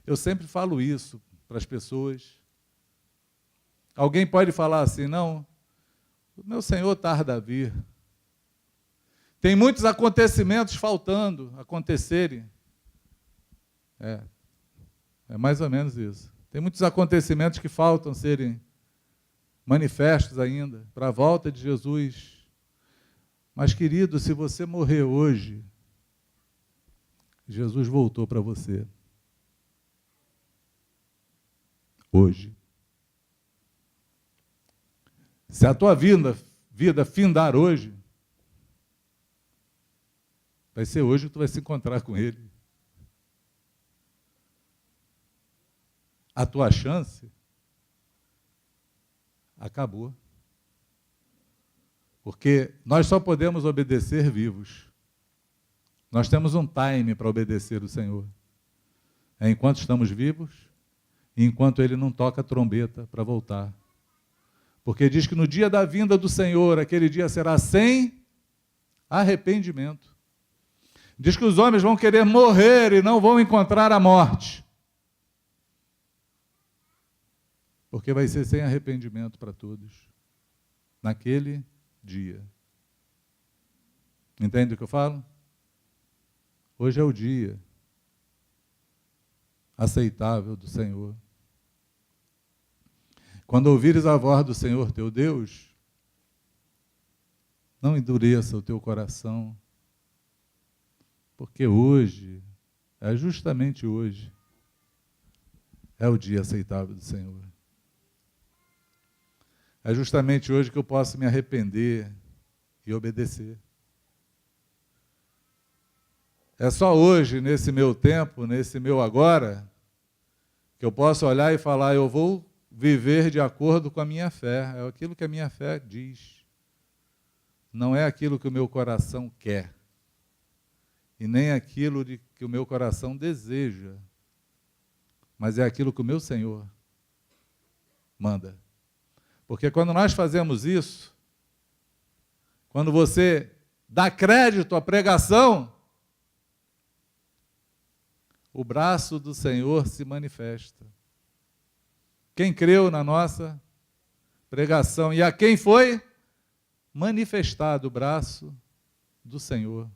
Eu sempre falo isso para as pessoas. Alguém pode falar assim, não, o meu Senhor tarda a vir. Tem muitos acontecimentos faltando acontecerem. É mais ou menos isso. Tem muitos acontecimentos que faltam serem manifestos ainda para a volta de Jesus. Mas, querido, se você morrer hoje, Jesus voltou para você. Hoje. Se a tua vida findar hoje, vai ser hoje que tu vai se encontrar com Ele. A tua chance acabou. Porque nós só podemos obedecer vivos. Nós temos um time para obedecer o Senhor. É enquanto estamos vivos e enquanto Ele não toca a trombeta para voltar. Porque diz que no dia da vinda do Senhor, aquele dia será sem arrependimento. Diz que os homens vão querer morrer e não vão encontrar a morte. Porque vai ser sem arrependimento para todos. Naquele dia. Entende o que eu falo? Hoje é o dia aceitável do Senhor. Quando ouvires a voz do Senhor teu Deus, não endureça o teu coração, porque hoje, justamente hoje, é o dia aceitável do Senhor. É justamente hoje que eu posso me arrepender e obedecer. É só hoje, nesse meu tempo, nesse meu agora, que eu posso olhar e falar, eu vou viver de acordo com a minha fé. É aquilo que a minha fé diz. Não é aquilo que o meu coração quer. E nem aquilo que o meu coração deseja. Mas é aquilo que o meu Senhor manda. Porque quando nós fazemos isso, quando você dá crédito à pregação, o braço do Senhor se manifesta. Quem creu na nossa pregação e a quem foi manifestado o braço do Senhor.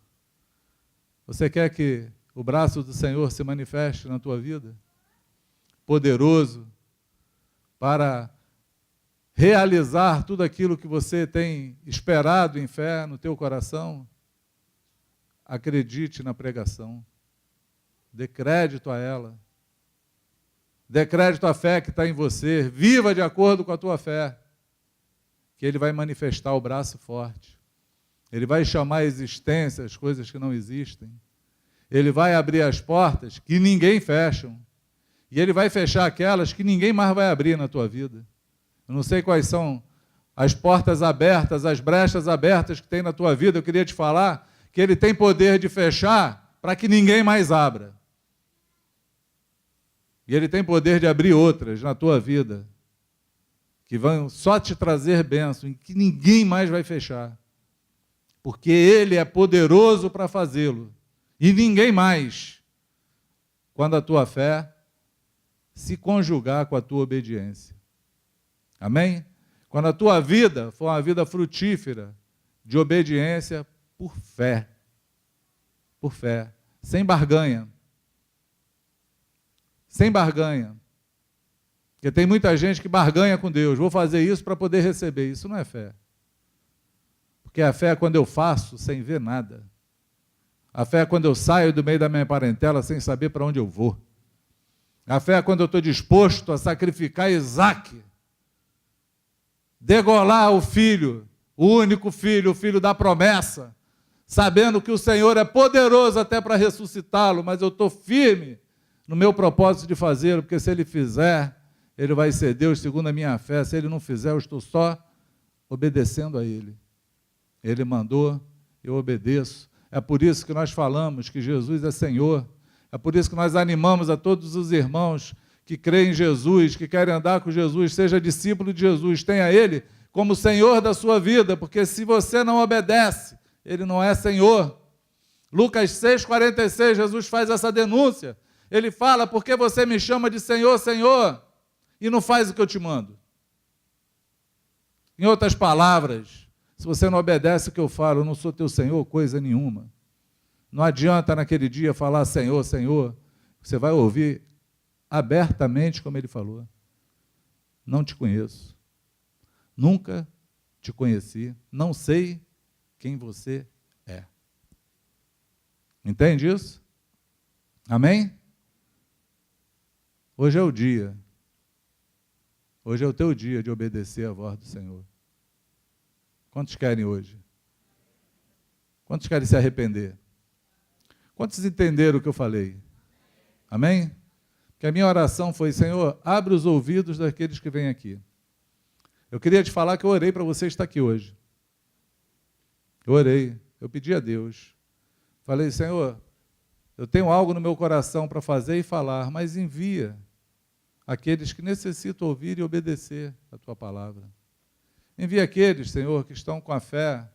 Você quer que o braço do Senhor se manifeste na tua vida? Poderoso para realizar tudo aquilo que você tem esperado em fé no teu coração? Acredite na pregação. Dê crédito a ela. Dê crédito à fé que está em você. Viva de acordo com a tua fé. Que Ele vai manifestar o braço forte. Ele vai chamar à existência as coisas que não existem. Ele vai abrir as portas que ninguém fecha. E Ele vai fechar aquelas que ninguém mais vai abrir na tua vida. Eu não sei quais são as portas abertas, as brechas abertas que tem na tua vida. Eu queria te falar que Ele tem poder de fechar para que ninguém mais abra. E Ele tem poder de abrir outras na tua vida, que vão só te trazer bênção, e que ninguém mais vai fechar. Porque Ele é poderoso para fazê-lo. E ninguém mais, quando a tua fé se conjugar com a tua obediência. Amém? Quando a tua vida for uma vida frutífera, de obediência por fé. Por fé. Sem barganha. Sem barganha. Porque tem muita gente que barganha com Deus. Vou fazer isso para poder receber. Isso não é fé. Porque a fé é quando eu faço sem ver nada. A fé é quando eu saio do meio da minha parentela sem saber para onde eu vou. A fé é quando eu estou disposto a sacrificar Isaque. Degolar o filho, o único filho, o filho da promessa. Sabendo que o Senhor é poderoso até para ressuscitá-lo, mas eu estou firme no meu propósito de fazê-lo, porque se Ele fizer, Ele vai ser Deus segundo a minha fé. Se Ele não fizer, eu estou só obedecendo a Ele. Ele mandou, eu obedeço. É por isso que nós falamos que Jesus é Senhor. É por isso que nós animamos a todos os irmãos que creem em Jesus, que querem andar com Jesus, seja discípulo de Jesus, tenha Ele como Senhor da sua vida, porque se você não obedece, Ele não é Senhor. Lucas 6,46, Jesus faz essa denúncia. Ele fala, por que você me chama de Senhor, Senhor, e não faz o que eu te mando? Em outras palavras, se você não obedece o que eu falo, eu não sou teu Senhor, coisa nenhuma. Não adianta naquele dia falar Senhor, Senhor, você vai ouvir abertamente como Ele falou. Não te conheço, nunca te conheci, não sei quem você é. Entende isso? Amém? Hoje é o dia. Hoje é o teu dia de obedecer a voz do Senhor. Quantos querem hoje? Quantos querem se arrepender? Quantos entenderam o que eu falei? Amém? Que a minha oração foi, Senhor, abre os ouvidos daqueles que vêm aqui. Eu queria te falar que eu orei para você estar aqui hoje. Eu orei, eu pedi a Deus. Falei, Senhor, eu tenho algo no meu coração para fazer e falar, mas envia aqueles que necessitam ouvir e obedecer a Tua palavra. Envia aqueles, Senhor, que estão com a fé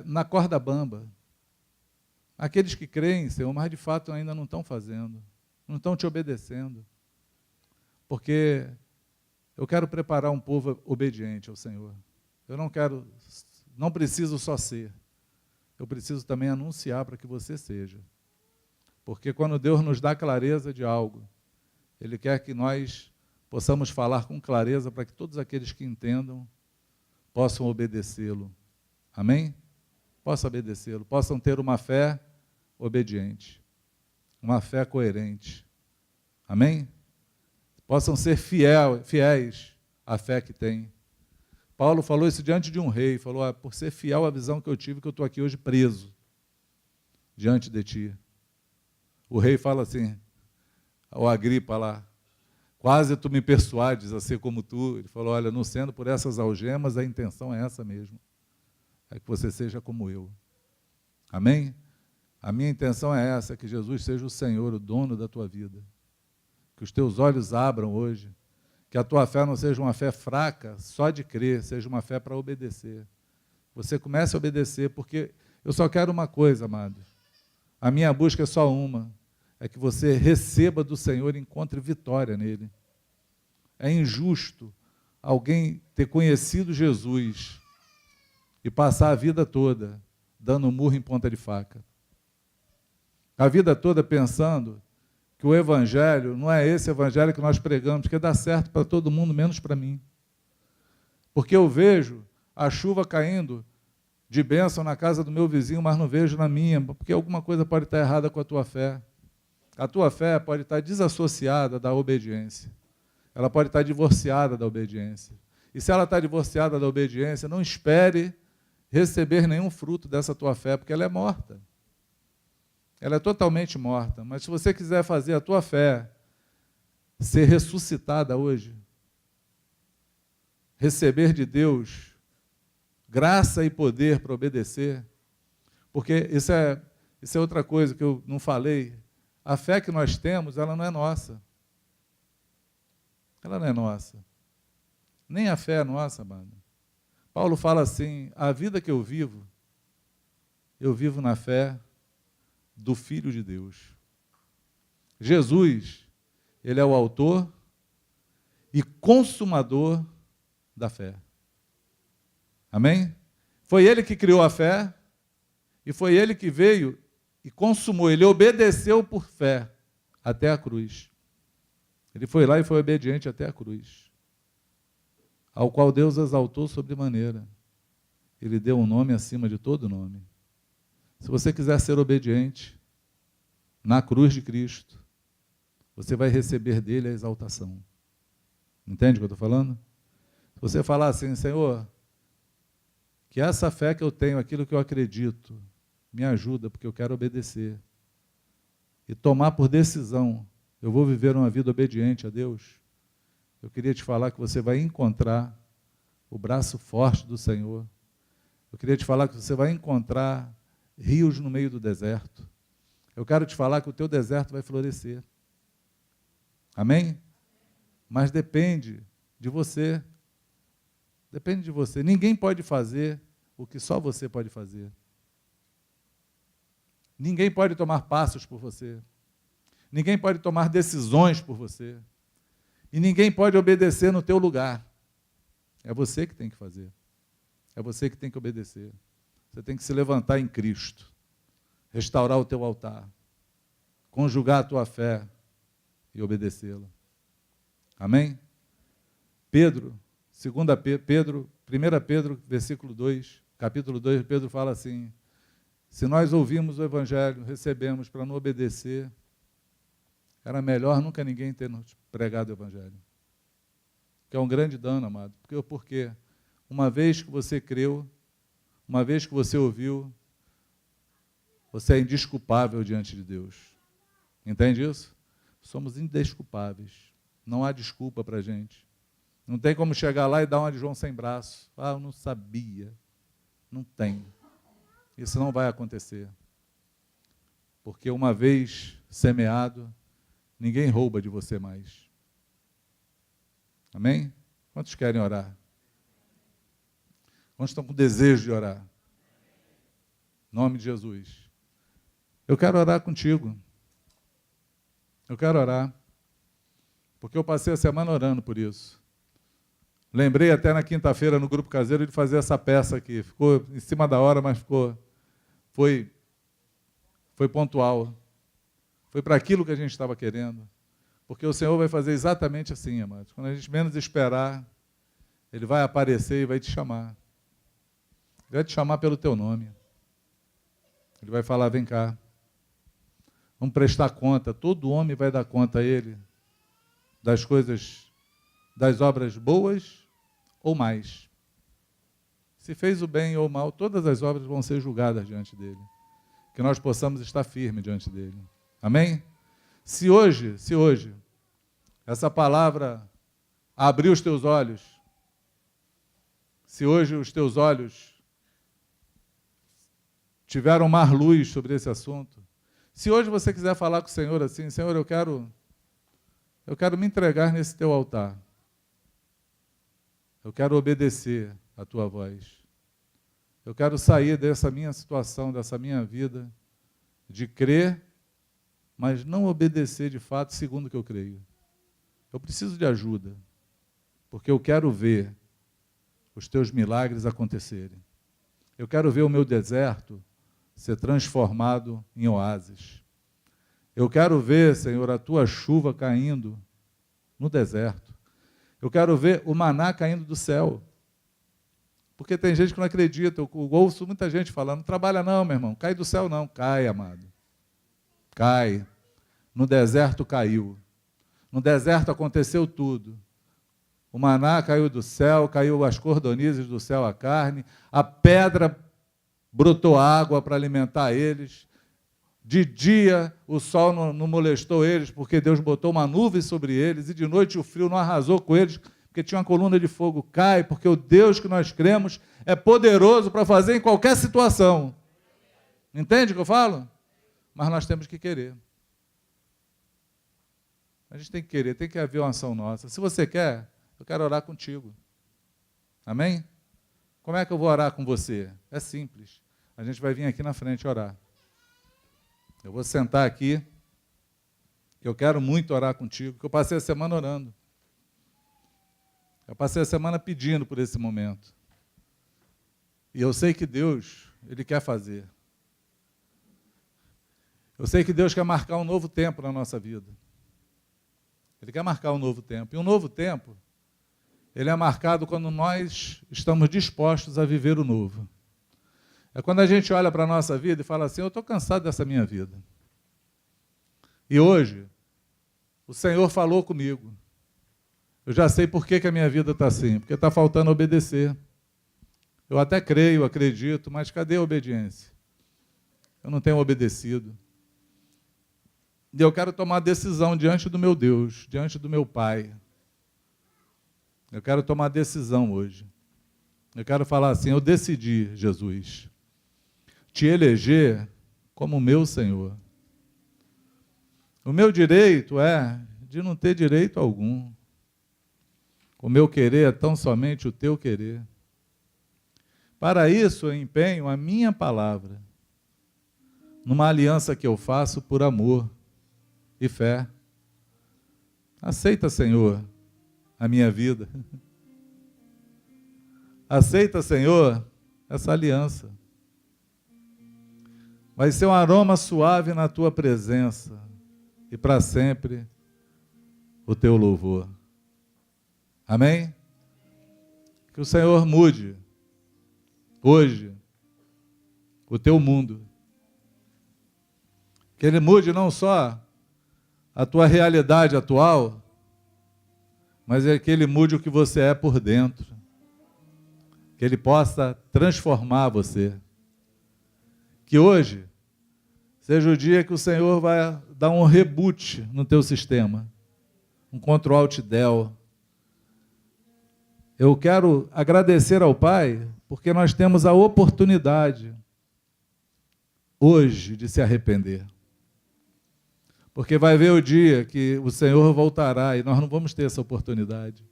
na corda bamba. Aqueles que creem, Senhor, mas de fato ainda não estão fazendo, não estão te obedecendo. Porque eu quero preparar um povo obediente ao Senhor. Eu não preciso só ser, eu preciso também anunciar para que você seja. Porque quando Deus nos dá clareza de algo, Ele quer que nós possamos falar com clareza para que todos aqueles que entendam possam obedecê-lo. Amém? Possam obedecê-lo, possam ter uma fé obediente, uma fé coerente. Amém? Possam ser fiéis à fé que têm. Paulo falou isso diante de um rei, falou, por ser fiel à visão que eu tive, que eu estou aqui hoje preso diante de ti. O rei fala assim, ao Agripa lá, quase tu me persuades a ser como tu. Ele falou, olha, não sendo por essas algemas, a intenção é essa mesmo, é que você seja como eu. Amém? A minha intenção é essa, que Jesus seja o Senhor, o dono da tua vida. Que os teus olhos abram hoje, que a tua fé não seja uma fé fraca, só de crer, seja uma fé para obedecer. Você comece a obedecer, porque eu só quero uma coisa, amado. A minha busca é só uma, é que você receba do Senhor e encontre vitória nele. É injusto alguém ter conhecido Jesus e passar a vida toda dando um murro em ponta de faca. A vida toda pensando que o evangelho não é esse evangelho que nós pregamos, que dá certo para todo mundo, menos para mim. Porque eu vejo a chuva caindo de bênção na casa do meu vizinho, mas não vejo na minha, porque alguma coisa pode estar errada com a tua fé. A tua fé pode estar desassociada da obediência. Ela pode estar divorciada da obediência. E se ela está divorciada da obediência, não espere receber nenhum fruto dessa tua fé, porque ela é morta. Ela é totalmente morta. Mas se você quiser fazer a tua fé ser ressuscitada hoje, receber de Deus graça e poder para obedecer, porque isso é outra coisa que eu não falei. A fé que nós temos, ela não é nossa. Ela não é nossa. Nem a fé é nossa, amado. Paulo fala assim: a vida que eu vivo na fé do Filho de Deus. Jesus, ele é o autor e consumador da fé. Amém? Foi ele que criou a fé e foi ele que veio e consumou. Ele obedeceu por fé até a cruz. Ele foi lá e foi obediente até a cruz, ao qual Deus exaltou sobremaneira. Ele deu um nome acima de todo nome. Se você quiser ser obediente na cruz de Cristo, você vai receber dele a exaltação. Entende o que eu estou falando? Se você falar assim: Senhor, que essa fé que eu tenho, aquilo que eu acredito, me ajuda, porque eu quero obedecer. E tomar por decisão, eu vou viver uma vida obediente a Deus. Eu queria te falar que você vai encontrar o braço forte do Senhor. Eu queria te falar que você vai encontrar rios no meio do deserto. Eu quero te falar que o teu deserto vai florescer. Amém? Mas depende de você. Depende de você. Ninguém pode fazer o que só você pode fazer. Ninguém pode tomar passos por você. Ninguém pode tomar decisões por você. E ninguém pode obedecer no teu lugar. É você que tem que fazer. É você que tem que obedecer. Você tem que se levantar em Cristo, restaurar o teu altar, conjugar a tua fé e obedecê-la. Amém? Pedro, 1 Pedro, versículo 2, capítulo 2, Pedro fala assim: se nós ouvimos o Evangelho, recebemos para não obedecer, era melhor nunca ninguém ter nos pregado o Evangelho. Que é um grande dano, amado. Porque uma vez que você creu, uma vez que você ouviu, você é indesculpável diante de Deus. Entende isso? Somos indesculpáveis. Não há desculpa para a gente. Não tem como chegar lá e dar uma de João sem braço. Ah, eu não sabia. Não tem. Isso não vai acontecer. Porque uma vez semeado, ninguém rouba de você mais. Amém? Quantos querem orar? Quantos estão com desejo de orar? Em nome de Jesus. Eu quero orar contigo. Eu quero orar. Porque eu passei a semana orando por isso. Lembrei até na quinta-feira no grupo caseiro de fazer essa peça aqui. Ficou em cima da hora, mas foi pontual. Foi para aquilo que a gente estava querendo. Porque o Senhor vai fazer exatamente assim, amados. Quando a gente menos esperar, Ele vai aparecer e vai te chamar. Ele vai te chamar pelo teu nome. Ele vai falar: vem cá. Vamos prestar conta. Todo homem vai dar conta a Ele das coisas, das obras boas ou mais. Se fez o bem ou o mal, todas as obras vão ser julgadas diante dele. Que nós possamos estar firmes diante dele. Amém? Se hoje, essa palavra abrir os teus olhos, se hoje os teus olhos tiveram mais luz sobre esse assunto, se hoje você quiser falar com o Senhor assim: Senhor, eu quero me entregar nesse teu altar. Eu quero obedecer a tua voz. Eu quero sair dessa minha situação, dessa minha vida, de crer, mas não obedecer de fato segundo o que eu creio. Eu preciso de ajuda, porque eu quero ver os teus milagres acontecerem. Eu quero ver o meu deserto ser transformado em oásis. Eu quero ver, Senhor, a tua chuva caindo no deserto. Eu quero ver o maná caindo do céu. Porque tem gente que não acredita. Eu ouço muita gente falando: não trabalha não, meu irmão. Cai do céu não. Cai, amado. Cai. No deserto caiu. No deserto aconteceu tudo. O maná caiu do céu, caiu as cordonizes do céu a carne, a pedra brotou água para alimentar eles. De dia o sol não molestou eles, porque Deus botou uma nuvem sobre eles, e de noite o frio não arrasou com eles, porque tinha uma coluna de fogo. Cai, porque o Deus que nós cremos é poderoso para fazer em qualquer situação. Entende o que eu falo? Mas nós temos que querer. A gente tem que querer, tem que haver uma ação nossa. Se você quer, eu quero orar contigo. Amém? Como é que eu vou orar com você? É simples. A gente vai vir aqui na frente orar. Eu vou sentar aqui. Eu quero muito orar contigo, porque eu passei a semana orando. Eu passei a semana pedindo por esse momento. E eu sei que Deus, Ele quer fazer. Eu sei que Deus quer marcar um novo tempo na nossa vida. Ele quer marcar um novo tempo. E um novo tempo, ele é marcado quando nós estamos dispostos a viver o novo. É quando a gente olha para a nossa vida e fala assim, eu estou cansado dessa minha vida. E hoje, o Senhor falou comigo. Eu já sei por que a minha vida está assim, porque está faltando obedecer. Eu até creio, acredito, mas cadê a obediência? Eu não tenho obedecido. E eu quero tomar decisão diante do meu Deus, diante do meu Pai. Eu quero tomar decisão hoje. Eu quero falar assim, eu decidi, Jesus, te eleger como meu Senhor. O meu direito é de não ter direito algum. O meu querer é tão somente o teu querer. Para isso eu empenho a minha palavra, numa aliança que eu faço por amor e fé. Aceita, Senhor, a minha vida. Aceita, Senhor, essa aliança. Vai ser um aroma suave na tua presença e para sempre o teu louvor. Amém? Que o Senhor mude hoje o teu mundo. Que Ele mude não só a tua realidade atual, mas é que Ele mude o que você é por dentro. Que Ele possa transformar você. Que hoje seja o dia que o Senhor vai dar um reboot no teu sistema, um Ctrl-Alt-Del. Eu quero agradecer ao Pai, porque nós temos a oportunidade hoje de se arrepender. Porque vai ver o dia que o Senhor voltará e nós não vamos ter essa oportunidade.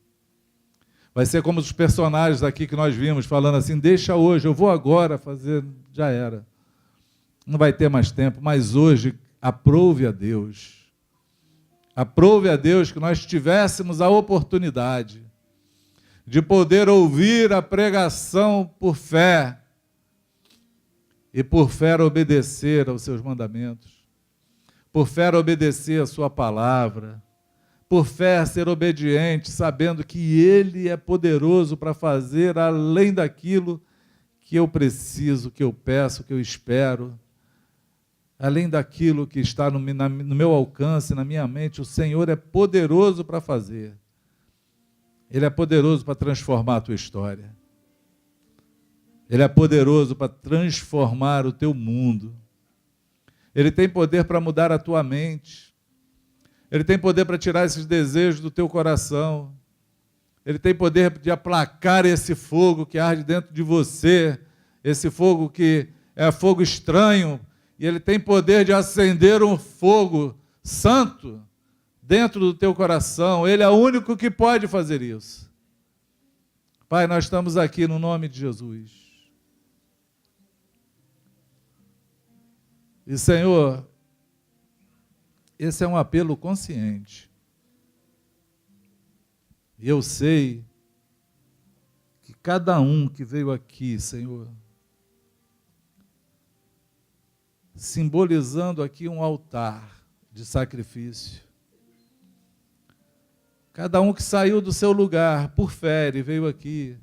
Vai ser como os personagens aqui que nós vimos, falando assim, deixa hoje, eu vou agora fazer, já era. Não vai ter mais tempo, mas hoje aprove a Deus. Aprove a Deus que nós tivéssemos a oportunidade de poder ouvir a pregação por fé e por fé obedecer aos seus mandamentos, por fé obedecer a sua palavra, por fé ser obediente, sabendo que Ele é poderoso para fazer além daquilo que eu preciso, que eu peço, que eu espero, além daquilo que está no meu alcance, na minha mente, o Senhor é poderoso para fazer. Ele é poderoso para transformar a tua história. Ele é poderoso para transformar o teu mundo. Ele tem poder para mudar a tua mente. Ele tem poder para tirar esses desejos do teu coração. Ele tem poder de aplacar esse fogo que arde dentro de você, esse fogo que é fogo estranho, e Ele tem poder de acender um fogo santo dentro do teu coração. Ele é o único que pode fazer isso. Pai, nós estamos aqui no nome de Jesus. E, Senhor, esse é um apelo consciente. E eu sei que cada um que veio aqui, Senhor, simbolizando aqui um altar de sacrifício, cada um que saiu do seu lugar por fé e veio aqui,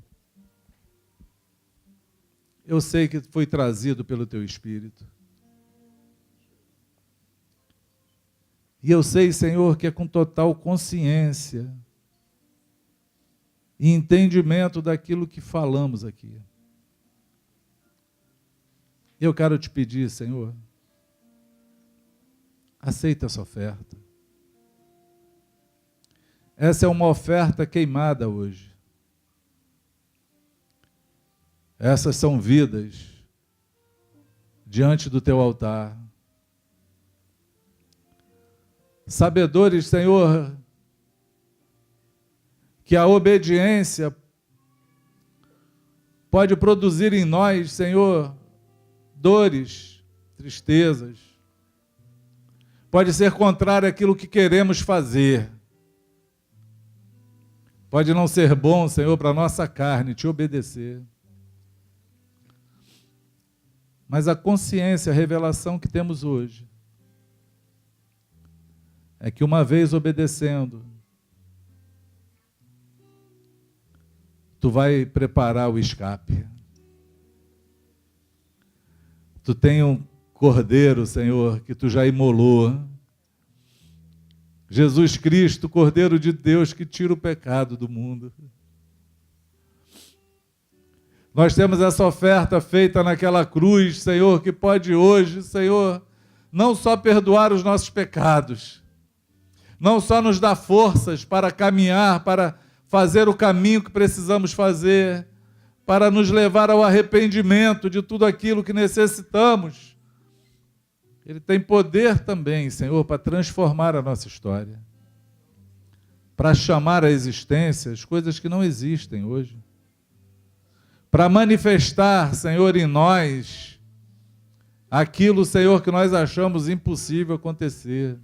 eu sei que foi trazido pelo Teu Espírito. E eu sei, Senhor, que é com total consciência e entendimento daquilo que falamos aqui. Eu quero te pedir, Senhor, aceita essa oferta. Essa é uma oferta queimada hoje. Essas são vidas diante do teu altar. Sabedores, Senhor, que a obediência pode produzir em nós, Senhor, dores, tristezas. Pode ser contrário àquilo que queremos fazer. Pode não ser bom, Senhor, para a nossa carne te obedecer. Mas a consciência, a revelação que temos hoje, é que uma vez obedecendo, tu vai preparar o escape. Tu tem um cordeiro, Senhor, que tu já imolou. Jesus Cristo, Cordeiro de Deus, que tira o pecado do mundo. Nós temos essa oferta feita naquela cruz, Senhor, que pode hoje, Senhor, não só perdoar os nossos pecados, não só nos dar forças para caminhar, para fazer o caminho que precisamos fazer, para nos levar ao arrependimento de tudo aquilo que necessitamos. Ele tem poder também, Senhor, para transformar a nossa história, para chamar à existência as coisas que não existem hoje, para manifestar, Senhor, em nós aquilo, Senhor, que nós achamos impossível acontecer.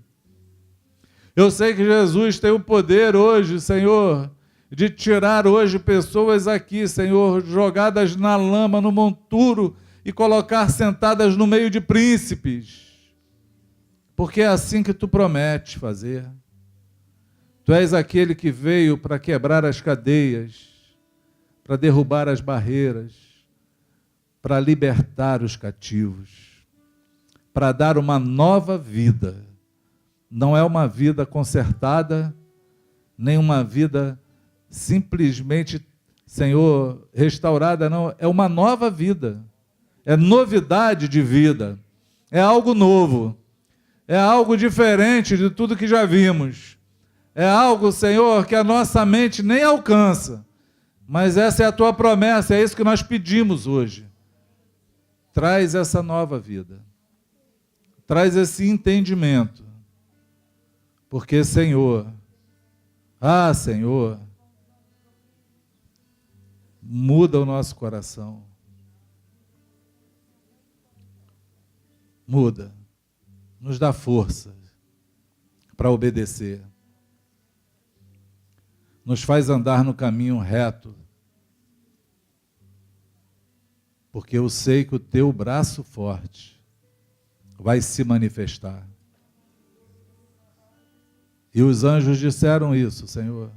Eu sei que Jesus tem o poder hoje, Senhor, de tirar hoje pessoas aqui, Senhor, jogadas na lama, no monturo, e colocar sentadas no meio de príncipes, porque é assim que tu prometes fazer. Tu és aquele que veio para quebrar as cadeias, para derrubar as barreiras, para libertar os cativos, para dar uma nova vida. Não é uma vida consertada, nem uma vida simplesmente, Senhor, restaurada, não. É uma nova vida, é novidade de vida, é algo novo, é algo diferente de tudo que já vimos, é algo, Senhor, que a nossa mente nem alcança. Mas essa é a tua promessa, é isso que nós pedimos hoje. Traz essa nova vida. Traz esse entendimento. Porque, Senhor, Senhor, muda o nosso coração. Muda. Nos dá força para obedecer. Nos faz andar no caminho reto, porque eu sei que o teu braço forte vai se manifestar. E os anjos disseram isso, Senhor.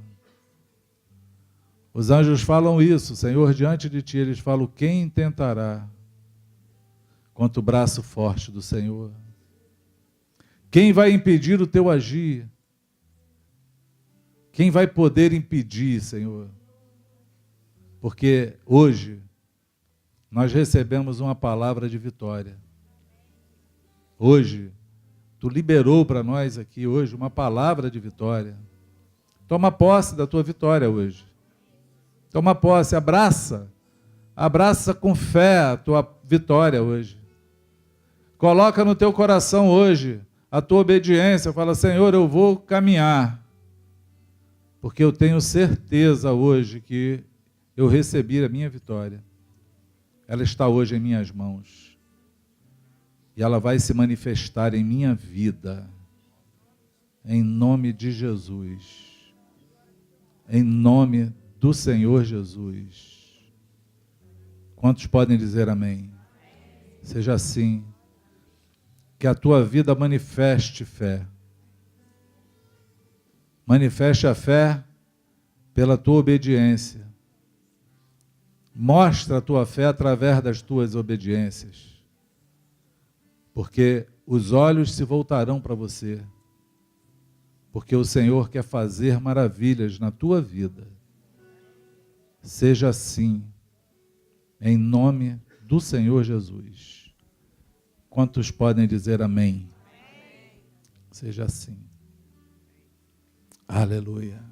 Os anjos falam isso, Senhor, diante de ti. Eles falam: quem tentará contra o braço forte do Senhor? Quem vai impedir o teu agir? Quem vai poder impedir, Senhor? Porque hoje nós recebemos uma palavra de vitória. Hoje, tu liberou para nós aqui hoje uma palavra de vitória. Toma posse da tua vitória hoje. Toma posse, abraça com fé a tua vitória hoje. Coloca no teu coração hoje a tua obediência. Fala: Senhor, eu vou caminhar, porque eu tenho certeza hoje que eu recebi a minha vitória. Ela está hoje em minhas mãos. E ela vai se manifestar em minha vida. Em nome de Jesus. Em nome do Senhor Jesus. Quantos podem dizer amém? Seja assim. Que a tua vida manifeste fé. Manifeste a fé pela tua obediência. Mostra a tua fé através das tuas obediências. Porque os olhos se voltarão para você. Porque o Senhor quer fazer maravilhas na tua vida. Seja assim, em nome do Senhor Jesus. Quantos podem dizer amém? Seja assim. Aleluia.